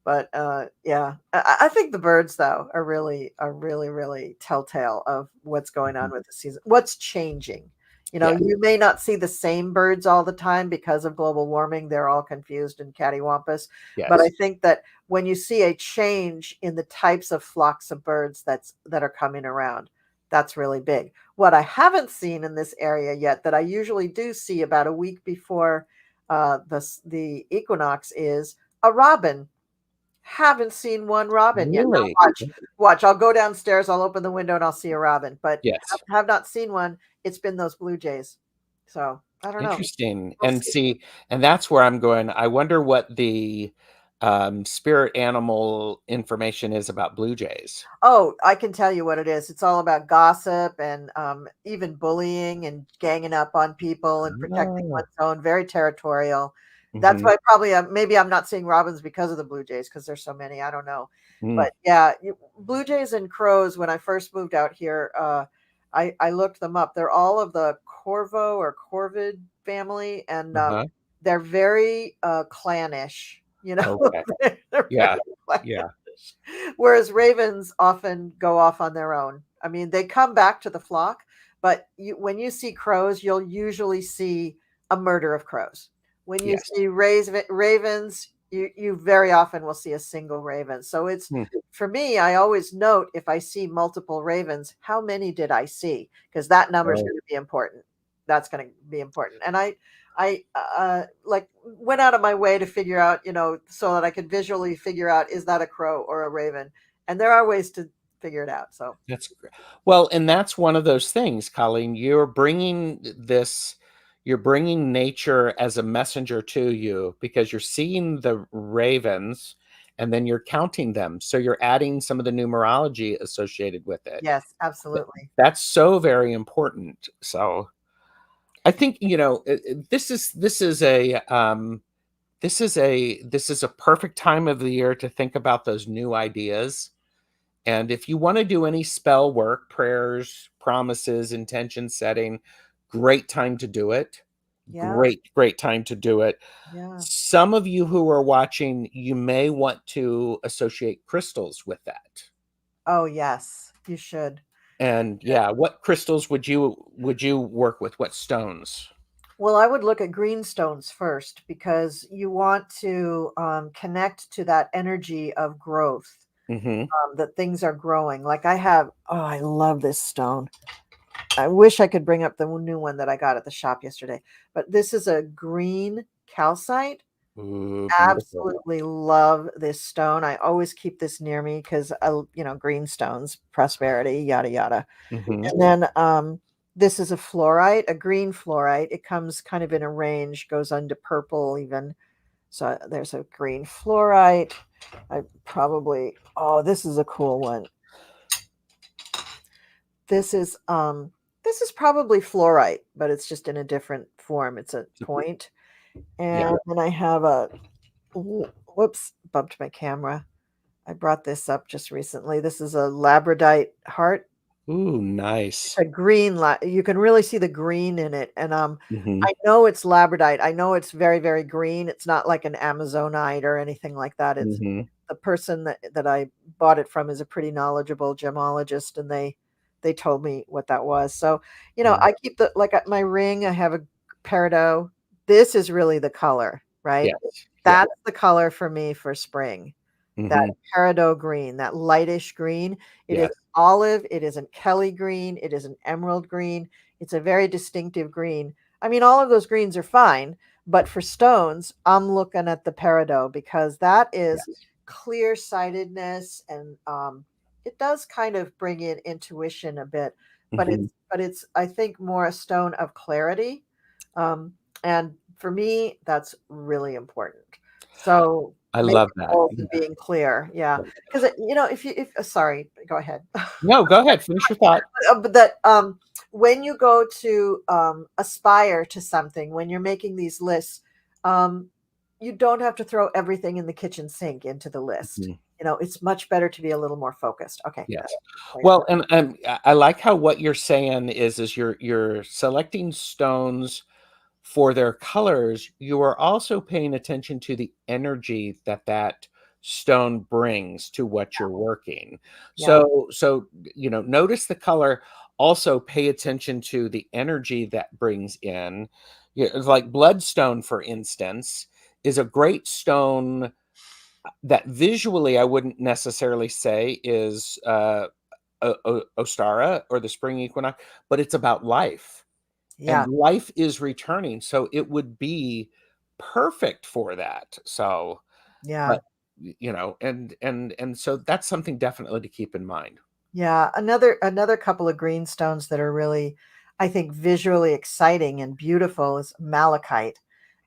Yes. yeah, I think the birds though are really really telltale of what's going on Mhm. with the season, what's changing. Yeah. You may not see the same birds all the time because of global warming. They're all confused and cattywampus. But I Yes. think that when you see a change in the types of flocks of birds that are coming around, that's really big. What I haven't seen in this area yet, that I usually do see about a week before the equinox, is a robin. Haven't seen one robin yet. Really? Now watch. I'll go downstairs. I'll open the window and I'll see a robin. But Yes. have not seen one. It's been those blue jays. So I don't know. Interesting. We'll And see. see, and that's where I'm going. I wonder what the spirit animal information is about blue jays. Oh, I can tell you what it is. It's all about gossip and even bullying and ganging up on people and protecting Oh. one's own. Very territorial. That's Hmm. why probably maybe I'm not seeing robins because of the blue jays, because there's so many. I don't know, Mm. but yeah, blue jays and crows. When I first moved out here, I looked them up. They're all of the Corvo or Corvid family, and Uh-huh. they're very clannish. Okay. They're very Yeah. clannish. Yeah. Whereas ravens often go off on their own. I mean, they come back to the flock, but when you see crows, you'll usually see a murder of crows. When you Yes. see ravens, you very often will see a single raven. So it's, Hmm. for me, I always note if I see multiple ravens, how many did I see? Because that number is Oh, going to be important. That's going to be important. And I like went out of my way to figure out, so that I could visually figure out, is that a crow or a raven? And there are ways to figure it out. So that's great. Well, and that's one of those things, Colleen. You're bringing nature as a messenger to you because you're seeing the ravens and then you're counting them. So you're adding some of the numerology associated with it. yes, Th- absolutely. That's so very important. So I think, this is a perfect time of the year to think about those new ideas. And if you want to do any spell work, prayers, promises, intention setting, great time to do it. Yeah, Great time to do it. yeah. Some of you who are watching, you may want to associate crystals with that. Oh, yes, you should. And yeah, what crystals would you work with? What stones? Well, I would look at greenstones first, because you want to connect to that energy of growth, Hmm. that things are growing. Like I have, oh, I love this stone. I wish I could bring up the new one that I got at the shop yesterday, but this is a green calcite. Ooh, beautiful. Absolutely love this stone. I always keep this near me because green stones, prosperity, yada yada. Hmm. And then this is a fluorite, a green fluorite. It comes kind of in a range, goes into purple even. So there's a green fluorite. This is a cool one. This is probably fluorite, but it's just in a different form. It's a point. Yeah. And then I have whoops, bumped my camera. I brought this up just recently. This is a labradorite heart. Ooh, It's nice. a green you can really see the green in it. And Hmm. I know it's labradorite. I know it's very, very green. It's not like an Amazonite or anything like that. It's Hmm. the person that I bought it from is a pretty knowledgeable gemologist, and they told me what that was. So, Yeah. I keep like at my ring, I have a peridot. This is really the color, right? Yes. Yeah. That's the color for me for spring. That Hmm. peridot green, that lightish green. It is Yes. olive, it isn't Kelly green, it is an emerald green. It's a very distinctive green. I mean, all of those greens are fine, but for stones, I'm looking at the peridot because that is Yes. clear sightedness, and it does kind of bring in intuition a bit, but Hmm. it's I think more a stone of clarity. Um, and for me, that's really important. So I making love that. goals Yeah. and being clear, yeah. Because if sorry, go ahead. No, go ahead. Finish your thought. But that when you go to aspire to something, when you're making these lists, um, you don't have to throw everything in the kitchen sink into the list. Mhm. It's much better to be a little more focused. Okay, Yes. play your Well, thought. and I like how what you're saying is you're selecting stones for their colors. You are also paying attention to the energy that that stone brings to what you're working. Yeah, So notice the color. Also, pay attention to the energy that brings in. It's like bloodstone, for instance, is a great stone that visually I wouldn't necessarily say is Ostara or the spring equinox, but it's about life, and yeah, life is returning, so it would be perfect for that. So, yeah. but and so that's something definitely to keep in mind. Yeah, another couple of green stones that are really, I think, visually exciting and beautiful is malachite.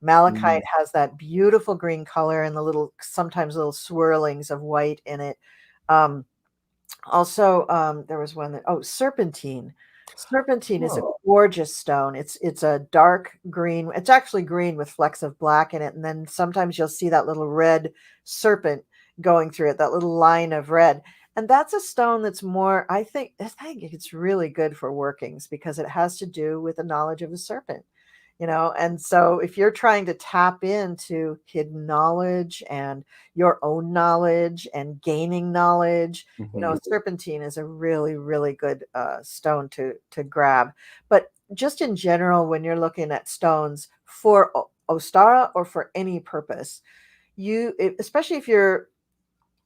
Mm. Malachite has that beautiful green color and the sometimes little swirlings of white in it. Um, Also, there was one serpentine. Serpentine is a Oh. gorgeous stone. It's a dark green. It's actually green with flecks of black in it, and then sometimes you'll see that little red serpent going through it, that little line of red. And that's a stone that's more, I think it's really good for workings because it has to do with the knowledge of a serpent. And so if you're trying to tap into hidden knowledge and your own knowledge and gaining knowledge, Mhm. serpentine is a really, really good stone to grab. But just in general, when you're looking at stones for Ostara or for any purpose, especially if you're,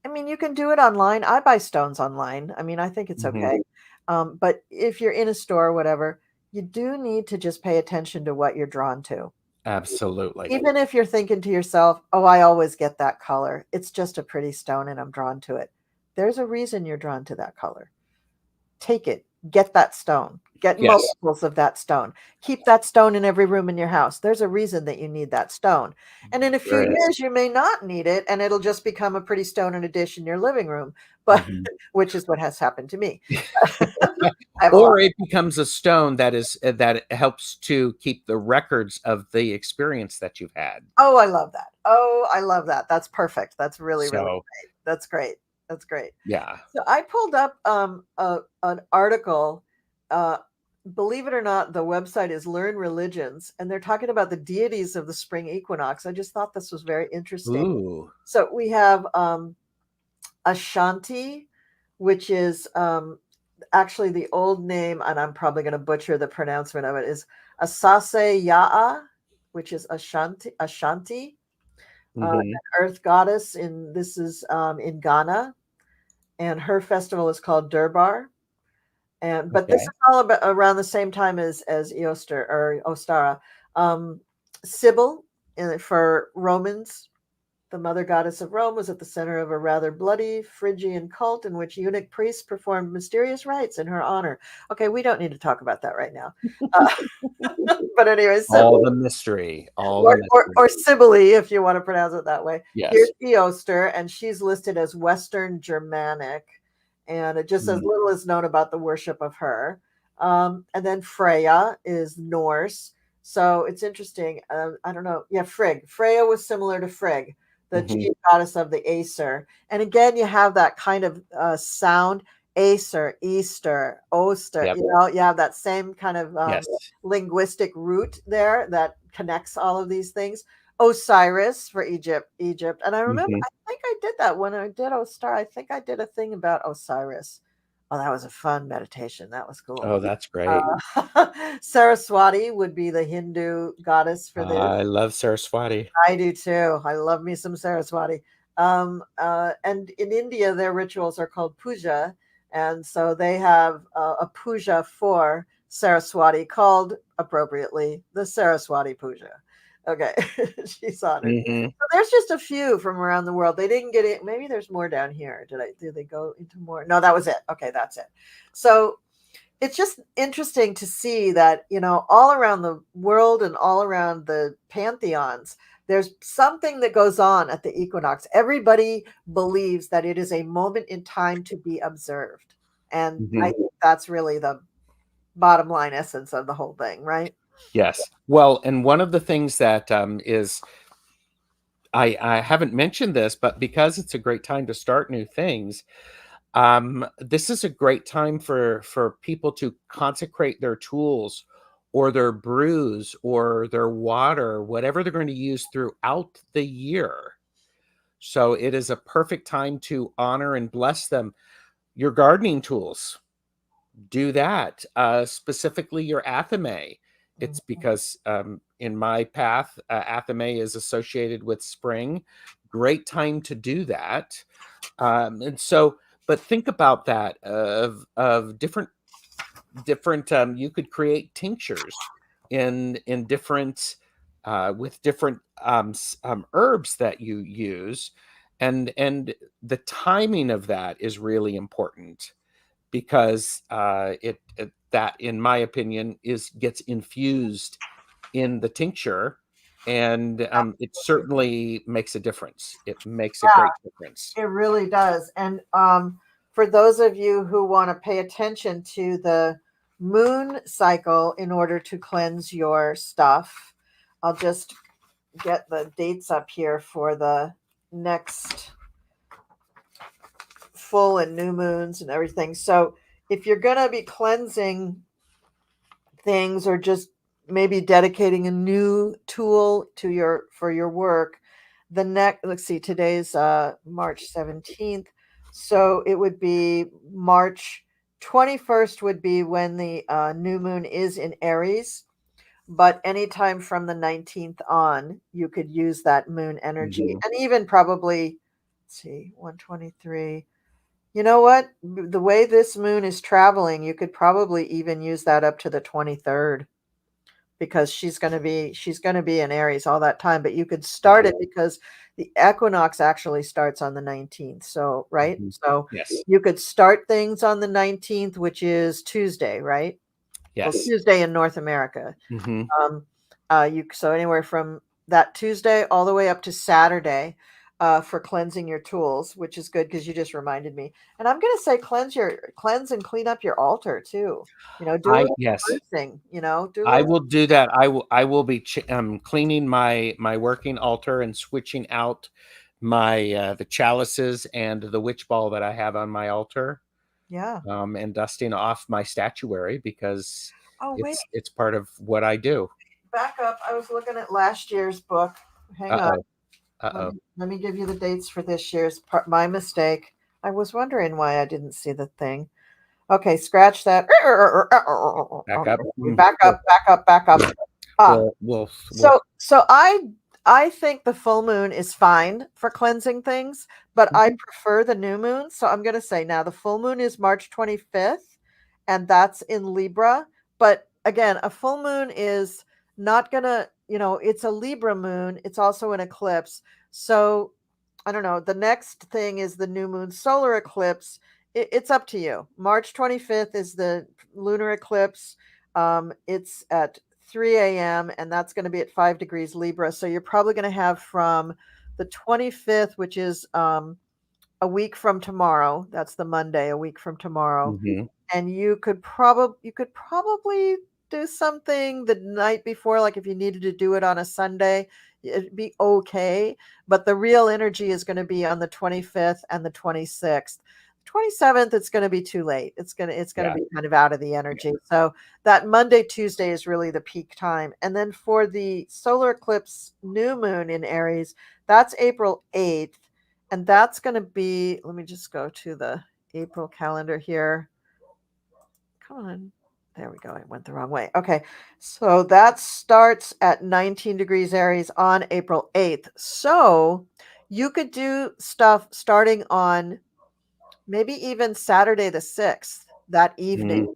I mean, you can do it online. I buy stones online. I mean, I think it's Mhm. okay. But if you're in a store or whatever, you do need to just pay attention to what you're drawn to. Absolutely. Even if you're thinking to yourself, oh, I always get that color. It's just a pretty stone and I'm drawn to it. There's a reason you're drawn to that color. Take it, get that stone, get Yes. multiples of that stone, keep that stone in every room in your house. There's a reason that you need that stone. And in a few There is. years, you may not need it and it'll just become a pretty stone in a dish in your living room, but Mhm. which is what has happened to me. I have a lot. Or it becomes a stone that helps to keep the records of the experience that you've had. Oh, I love that. Oh, I love that. That's perfect. That's really, really So, great. That's great. That's great. yeah. So I pulled up an article. Uh, Believe it or not, the website is Learn Religions, and they're talking about the deities of the spring equinox. I just thought this was very interesting. Ooh. So we have Ashanti, which is actually the old name, and I'm probably going to butcher the pronouncement of it, is Asase Yaa, which is Ashanti, an Mhm. earth goddess. This is in Ghana, and her festival is called Durbar. But this is Okay. all about around the same time as Eoster or Ostara. Sybil for Romans, the mother goddess of Rome, was at the center of a rather bloody Phrygian cult in which eunuch priests performed mysterious rites in her honor. Okay, we don't need to talk about that right now. Uh, but anyway, All Sybil, the mystery. All the or mystery. Sibylle, if you want to pronounce it that way. Here's Yes. Eoster, and she's listed as Western Germanic, and it just as Mm, little is known about the worship of her. And then Freya is Norse, so it's interesting. I don't know. Yeah, Frigg. Freya was similar to Frigg, the mhm. chief goddess of the Aesir. And again, you have that kind of sound. Acer, Easter, Oster, Yep. you have that same kind of Yes. linguistic root there that connects all of these things. Osiris for Egypt. And I remember, Mhm. I think I did that when I did Ostara. I think I did a thing about Osiris. Oh, that was a fun meditation. That was cool. Oh, that's great. Saraswati would be the Hindu goddess for this. I love Saraswati. I do too. I love me some Saraswati. And in India, their rituals are called puja. And so they have a puja for Saraswati called appropriately the Saraswati puja. Okay, she's honored. Mhm. So there's just a few from around the world. They didn't get it. Maybe there's more down here. Did they go into more? No, that was it. Okay, that's it. So it's just interesting to see that, all around the world and all around the pantheons, there's something that goes on at the equinox. Everybody believes that it is a moment in time to be observed. And I Mhm. think that's really the bottom line essence of the whole thing, right? Yes. Well, and one of the things that is I haven't mentioned this, but because it's a great time to start new things, this is a great time for people to consecrate their tools or their brews or their water, whatever they're going to use throughout the year. So it is a perfect time to honor and bless them. Your gardening tools, do that. Specifically your athame. It's because in my path, athame is associated with spring. Great time to do that. And so, but think about that of different. You could create tinctures in different with different herbs that you use, and the timing of that is really important because that, in my opinion, is gets infused in the tincture, and it certainly makes a difference. It makes a great difference. It really does. And for those of you who want to pay attention to the moon cycle in order to cleanse your stuff, I'll just get the dates up here for the next full and new moons and everything. So if you're going to be cleansing things or just maybe dedicating a new tool to your work, the next, let's see, today's March 17th, so it would be March 21st would be when the new moon is in Aries, but anytime from the 19th on you could use that moon energy, Mhm. and even probably, let's see, 123. You know what, the way this moon is traveling, you could probably even use that up to the 23rd, because she's going to be in Aries all that time. But you could start Yeah. it because the equinox actually starts on the 19th. So, right? Mhm. So Yes. you could start things on the 19th, which is Tuesday, right? Well, Yes. Tuesday in North America. Mhm. Um, you so anywhere from that Tuesday all the way up to Saturday for cleansing your tools, which is good because you just reminded me. And I'm going to say cleanse and clean up your altar too. Do a I little yes. sprucing. Do a I little. will do that. I will be cleaning my working altar and switching out my the chalices and the witch ball that I have on my altar, Yeah. and dusting off my statuary because Oh, wait, it's part of what I do. back up. I was looking at last year's book. Hang on. Uh-oh. Let Uh-oh. me let me give you the dates for this year's part. My mistake. I was wondering why I didn't see the thing. Okay, scratch that. Back up. Okay, back up, back up, back up. Ah, We'll so I think the full moon is fine for cleansing things, but I Mhm. prefer the new moon. So I'm going to say now the full moon is March 25th, and that's in Libra. But again, a full moon is not gonna, it's a Libra moon. It's also an eclipse. So I don't know. The next thing is the new moon solar eclipse. It's up to you. March 25th is the lunar eclipse. It's at 3 a.m. and that's going to be at 5 degrees Libra. So you're probably going to have from the 25th, which is a week from tomorrow. That's the Monday, a week from tomorrow. Mm-hmm. And you could probably do something the night before, like if you needed to do it on a Sunday, it'd be okay. But the real energy is going to be on the 25th and the 26th. 27th, it's going to be too late. It's going to be kind of out of the energy. So that Monday, Tuesday is really the peak time. And then for the solar eclipse new moon in Aries, that's April 8th. And that's going to be, let me just go to the April calendar here. Come on. There we go. I went the wrong way. Okay. So that starts at 19 degrees Aries on April 8th. So you could do stuff starting on maybe even Saturday the 6th, that evening,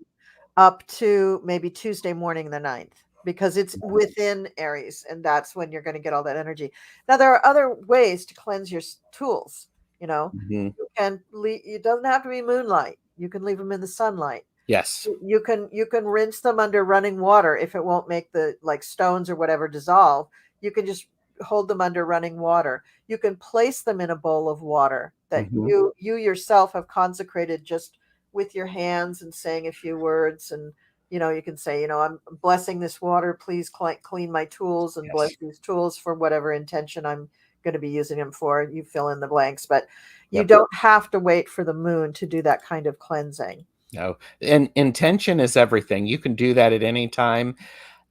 up to maybe Tuesday morning the 9th, because it's within Aries, and that's when you're going to get all that energy. Now, there are other ways to cleanse your tools. You can it doesn't have to be moonlight. You can leave them in the sunlight. Yes. You can rinse them under running water if it won't make the stones or whatever dissolve. You can just hold them under running water. You can place them in a bowl of water that you yourself have consecrated just with your hands and saying a few words. And you can say, I'm blessing this water. Please clean my tools and bless these tools for whatever intention I'm going to be using them for. You fill in the blanks, but you don't have to wait for the moon to do that kind of cleansing. No, and intention is everything. You can do that at any time.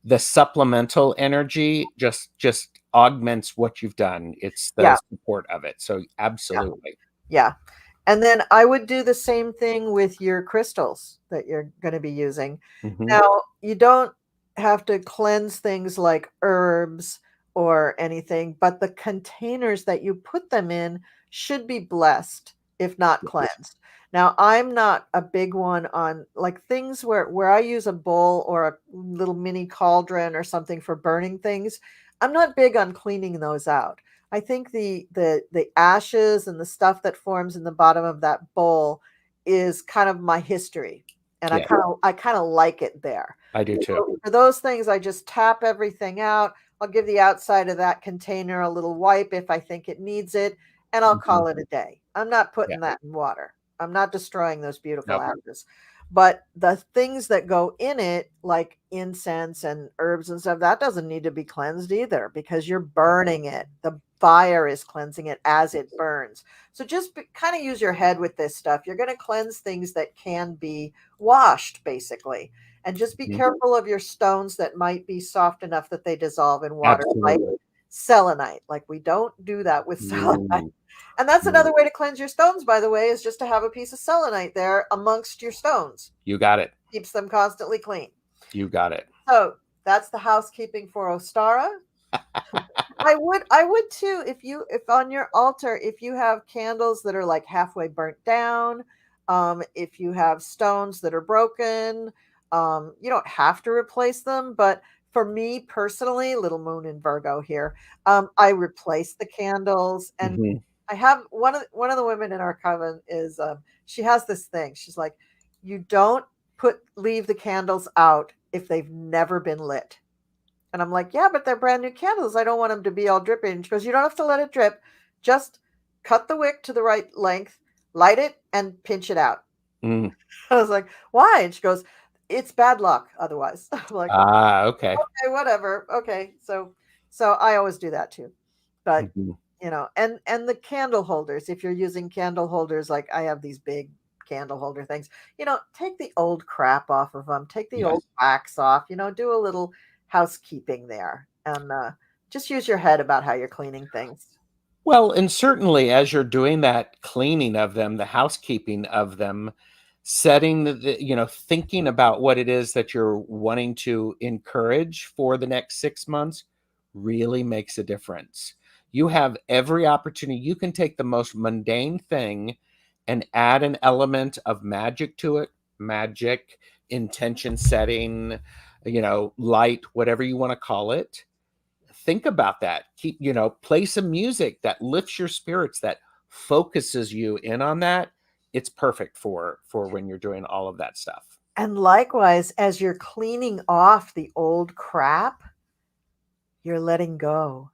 The supplemental energy just augments what you've done. It's the support of it. So absolutely. Yeah. And then I would do the same thing with your crystals that you're going to be using. Now, you don't have to cleanse things like herbs or anything, but the containers that you put them in should be blessed, if not cleansed. Now, I'm not a big one on things where I use a bowl or a little mini cauldron or something for burning things. I'm not big on cleaning those out. I think the ashes and the stuff that forms in the bottom of that bowl is kind of my history, and I kind of like it there. I do too. So for those things, I just tap everything out. I'll give the outside of that container a little wipe if I think it needs it, and I'll call it a day. I'm not putting that in water. I'm not destroying those beautiful ashes. But the things that go in it, like incense and herbs and stuff, that doesn't need to be cleansed either, because you're burning it. The fire is cleansing it as it burns. So just kind of use your head with this stuff. You're going to cleanse things that can be washed, basically. And just be careful of your stones that might be soft enough that they dissolve in water, like selenite. Like, we don't do that with selenite. And that's another way to cleanse your stones, by the way, is just to have a piece of selenite there amongst your stones. You got it. Keeps them constantly clean. You got it. So that's the housekeeping for Ostara. I would too, if on your altar, if you have candles that are like halfway burnt down, if you have stones that are broken, you don't have to replace them. But for me personally, little moon in Virgo here, I replace the candles. And I have one of the women in our coven is she has this thing. She's like, you don't leave the candles out if they've never been lit. And I'm like, yeah, but they're brand new candles. I don't want them to be all dripping. And she goes, you don't have to let it drip. Just cut the wick to the right length, light it, and pinch it out. I was like, why? And she goes, it's bad luck otherwise. I'm like, okay, whatever. Okay. So I always do that too. But and the candle holders, if you're using candle holders, like I have these big candle holder things, take the old crap off of them, take the old wax off, do a little housekeeping there, and just use your head about how you're cleaning things. Well, and certainly as you're doing that cleaning of them, the housekeeping of them, setting thinking about what it is that you're wanting to encourage for the next 6 months really makes a difference. You have every opportunity. You can take the most mundane thing and add an element of magic to it, magic, intention setting, light, whatever you want to call it. Think about that. Keep, play some music that lifts your spirits, that focuses you in on that. It's perfect for when you're doing all of that stuff. And likewise, as you're cleaning off the old crap, you're letting go.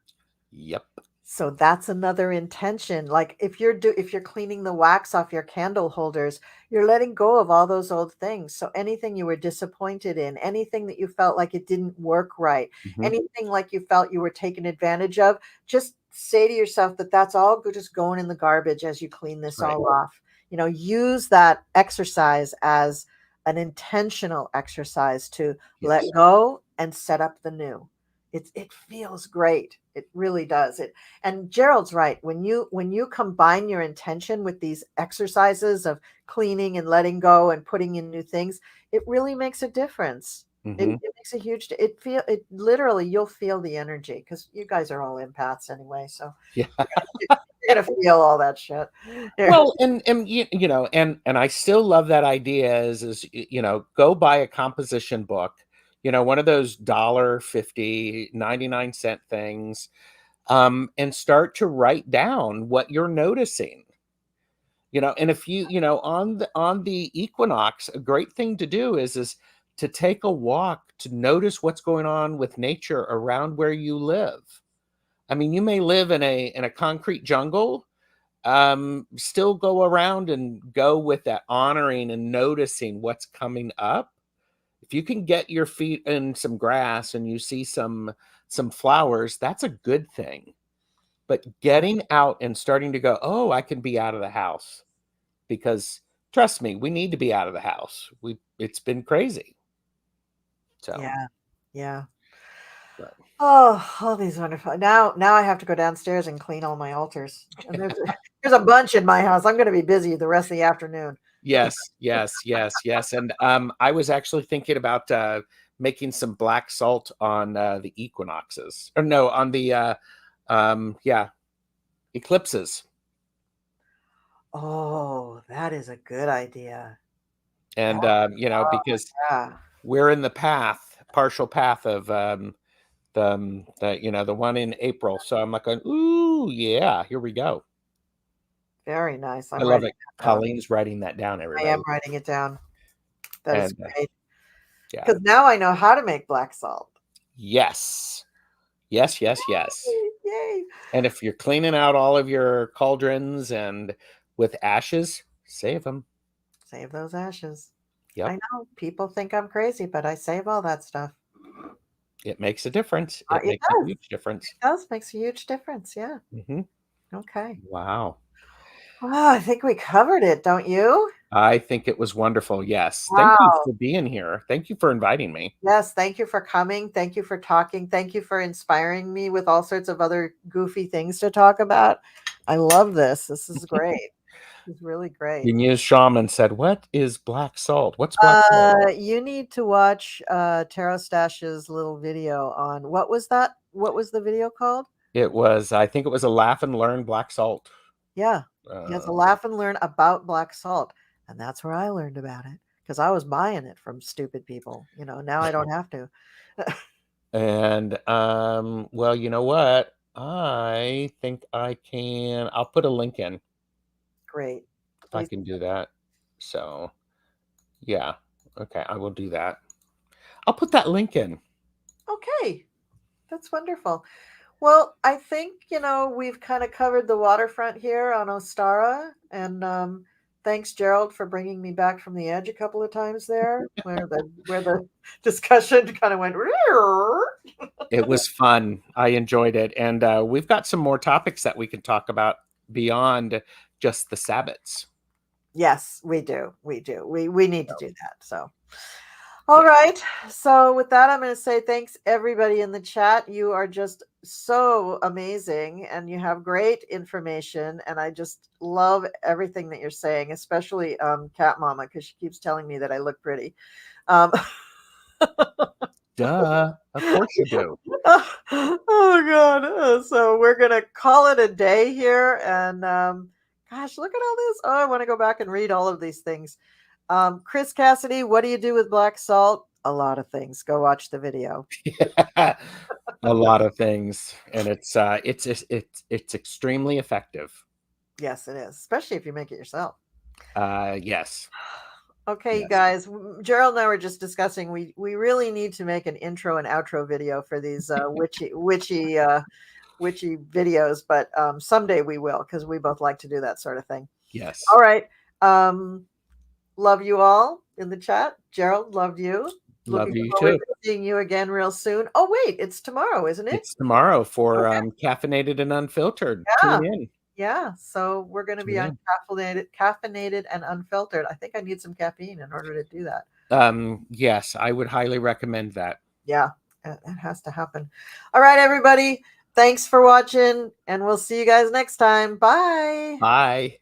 Yep. So that's another intention. Like if you're cleaning the wax off your candle holders, you're letting go of all those old things. So anything you were disappointed in, anything that you felt like it didn't work right, anything like you felt you were taken advantage of, just say to yourself that that's all just going in the garbage as you clean this all off. Use that exercise as an intentional exercise to let go and set up the new. It feels great. It really does. And Gerald's right. When you combine your intention with these exercises of cleaning and letting go and putting in new things, it really makes a difference. It makes a huge. It literally, you'll feel the energy, because you guys are all empaths anyway. So yeah, you're gonna feel all that shit. Well, and I still love that idea. Is go buy a composition book. One of those $1.50, 99-cent things, and start to write down what you're noticing. And if on the equinox, a great thing to do is to take a walk, to notice what's going on with nature around where you live. I mean, you may live in a concrete jungle, still go around and go with that honoring and noticing what's coming up. If you can get your feet in some grass and you see some flowers, that's a good thing. But getting out and starting to go, oh, I can be out of the house, because trust me, we need to be out of the house. It's been crazy. So yeah. But. Oh, all these wonderful. Now I have to go downstairs and clean all my altars. And there's a bunch in my house. I'm going to be busy the rest of the afternoon. Yes. And I was actually thinking about making some black salt on the equinoxes. Or no, on the eclipses. Oh, that is a good idea. And because we're in the partial path of the one in April. So I'm like going, ooh, yeah, here we go. Very nice. I love it. Colleen's writing that down, everybody. I am writing it down. That is great. Yeah. Because now I know how to make black salt. Yes. Yay. And if you're cleaning out all of your cauldrons and with ashes, save them. Save those ashes. Yep. I know people think I'm crazy, but I save all that stuff. It makes a difference. It makes a huge difference. It does. Makes a huge difference. Yeah. Okay. Wow. Oh, I think we covered it, don't you? I think it was wonderful. Yes. Wow. Thank you for being here. Thank you for inviting me. Yes. Thank you for coming. Thank you for talking. Thank you for inspiring me with all sorts of other goofy things to talk about. I love this. This is great. It's really great. The news shaman said, "What is black salt? What's black salt?" You need to watch TarotStache's little video on what was that? What was the video called? I think it was a laugh and learn black salt. Yeah. He has a laugh and learn about black salt. And that's where I learned about it, because I was buying it from stupid people. Now I don't have to. And well, you know what? I think I'll put a link in. Great. If I can do that. So yeah. Okay, I will do that. I'll put that link in. Okay. That's wonderful. Well, I think, we've kind of covered the waterfront here on Ostara. And thanks, Gerald, for bringing me back from the edge a couple of times there, where the discussion kind of went. It was fun. I enjoyed it. And we've got some more topics that we can talk about beyond just the Sabbats. Yes, we do. We do. We need to do that. So, all right. So with that, I'm going to say thanks everybody in the chat. You are just so amazing, and you have great information. And I just love everything that you're saying, especially Cat Mama, because she keeps telling me that I look pretty. Duh. Of course you do. Oh God. So we're going to call it a day here. And gosh, look at all this. Oh, I want to go back and read all of these things. Chris Cassidy, what do you do with black salt? A lot of things. Go watch the video. A lot of things, and it's extremely effective. Yes, it is, especially if you make it yourself. Yes. Okay, Yes. guys. Gerald and I were just discussing. We really need to make an intro and outro video for these witchy videos, but someday we will, because we both like to do that sort of thing. Yes. All right. Love you all in the chat. Gerald, loved you. Love Looking you forward too. to seeing you again real soon. Oh, wait, it's tomorrow, isn't it? It's tomorrow for Okay. Caffeinated and Unfiltered. Yeah. Tune in. Yeah. So we're going to be Tune in. caffeinated and unfiltered. I think I need some caffeine in order to do that. Yes, I would highly recommend that. Yeah, it has to happen. All right, everybody. Thanks for watching, and we'll see you guys next time. Bye. Bye.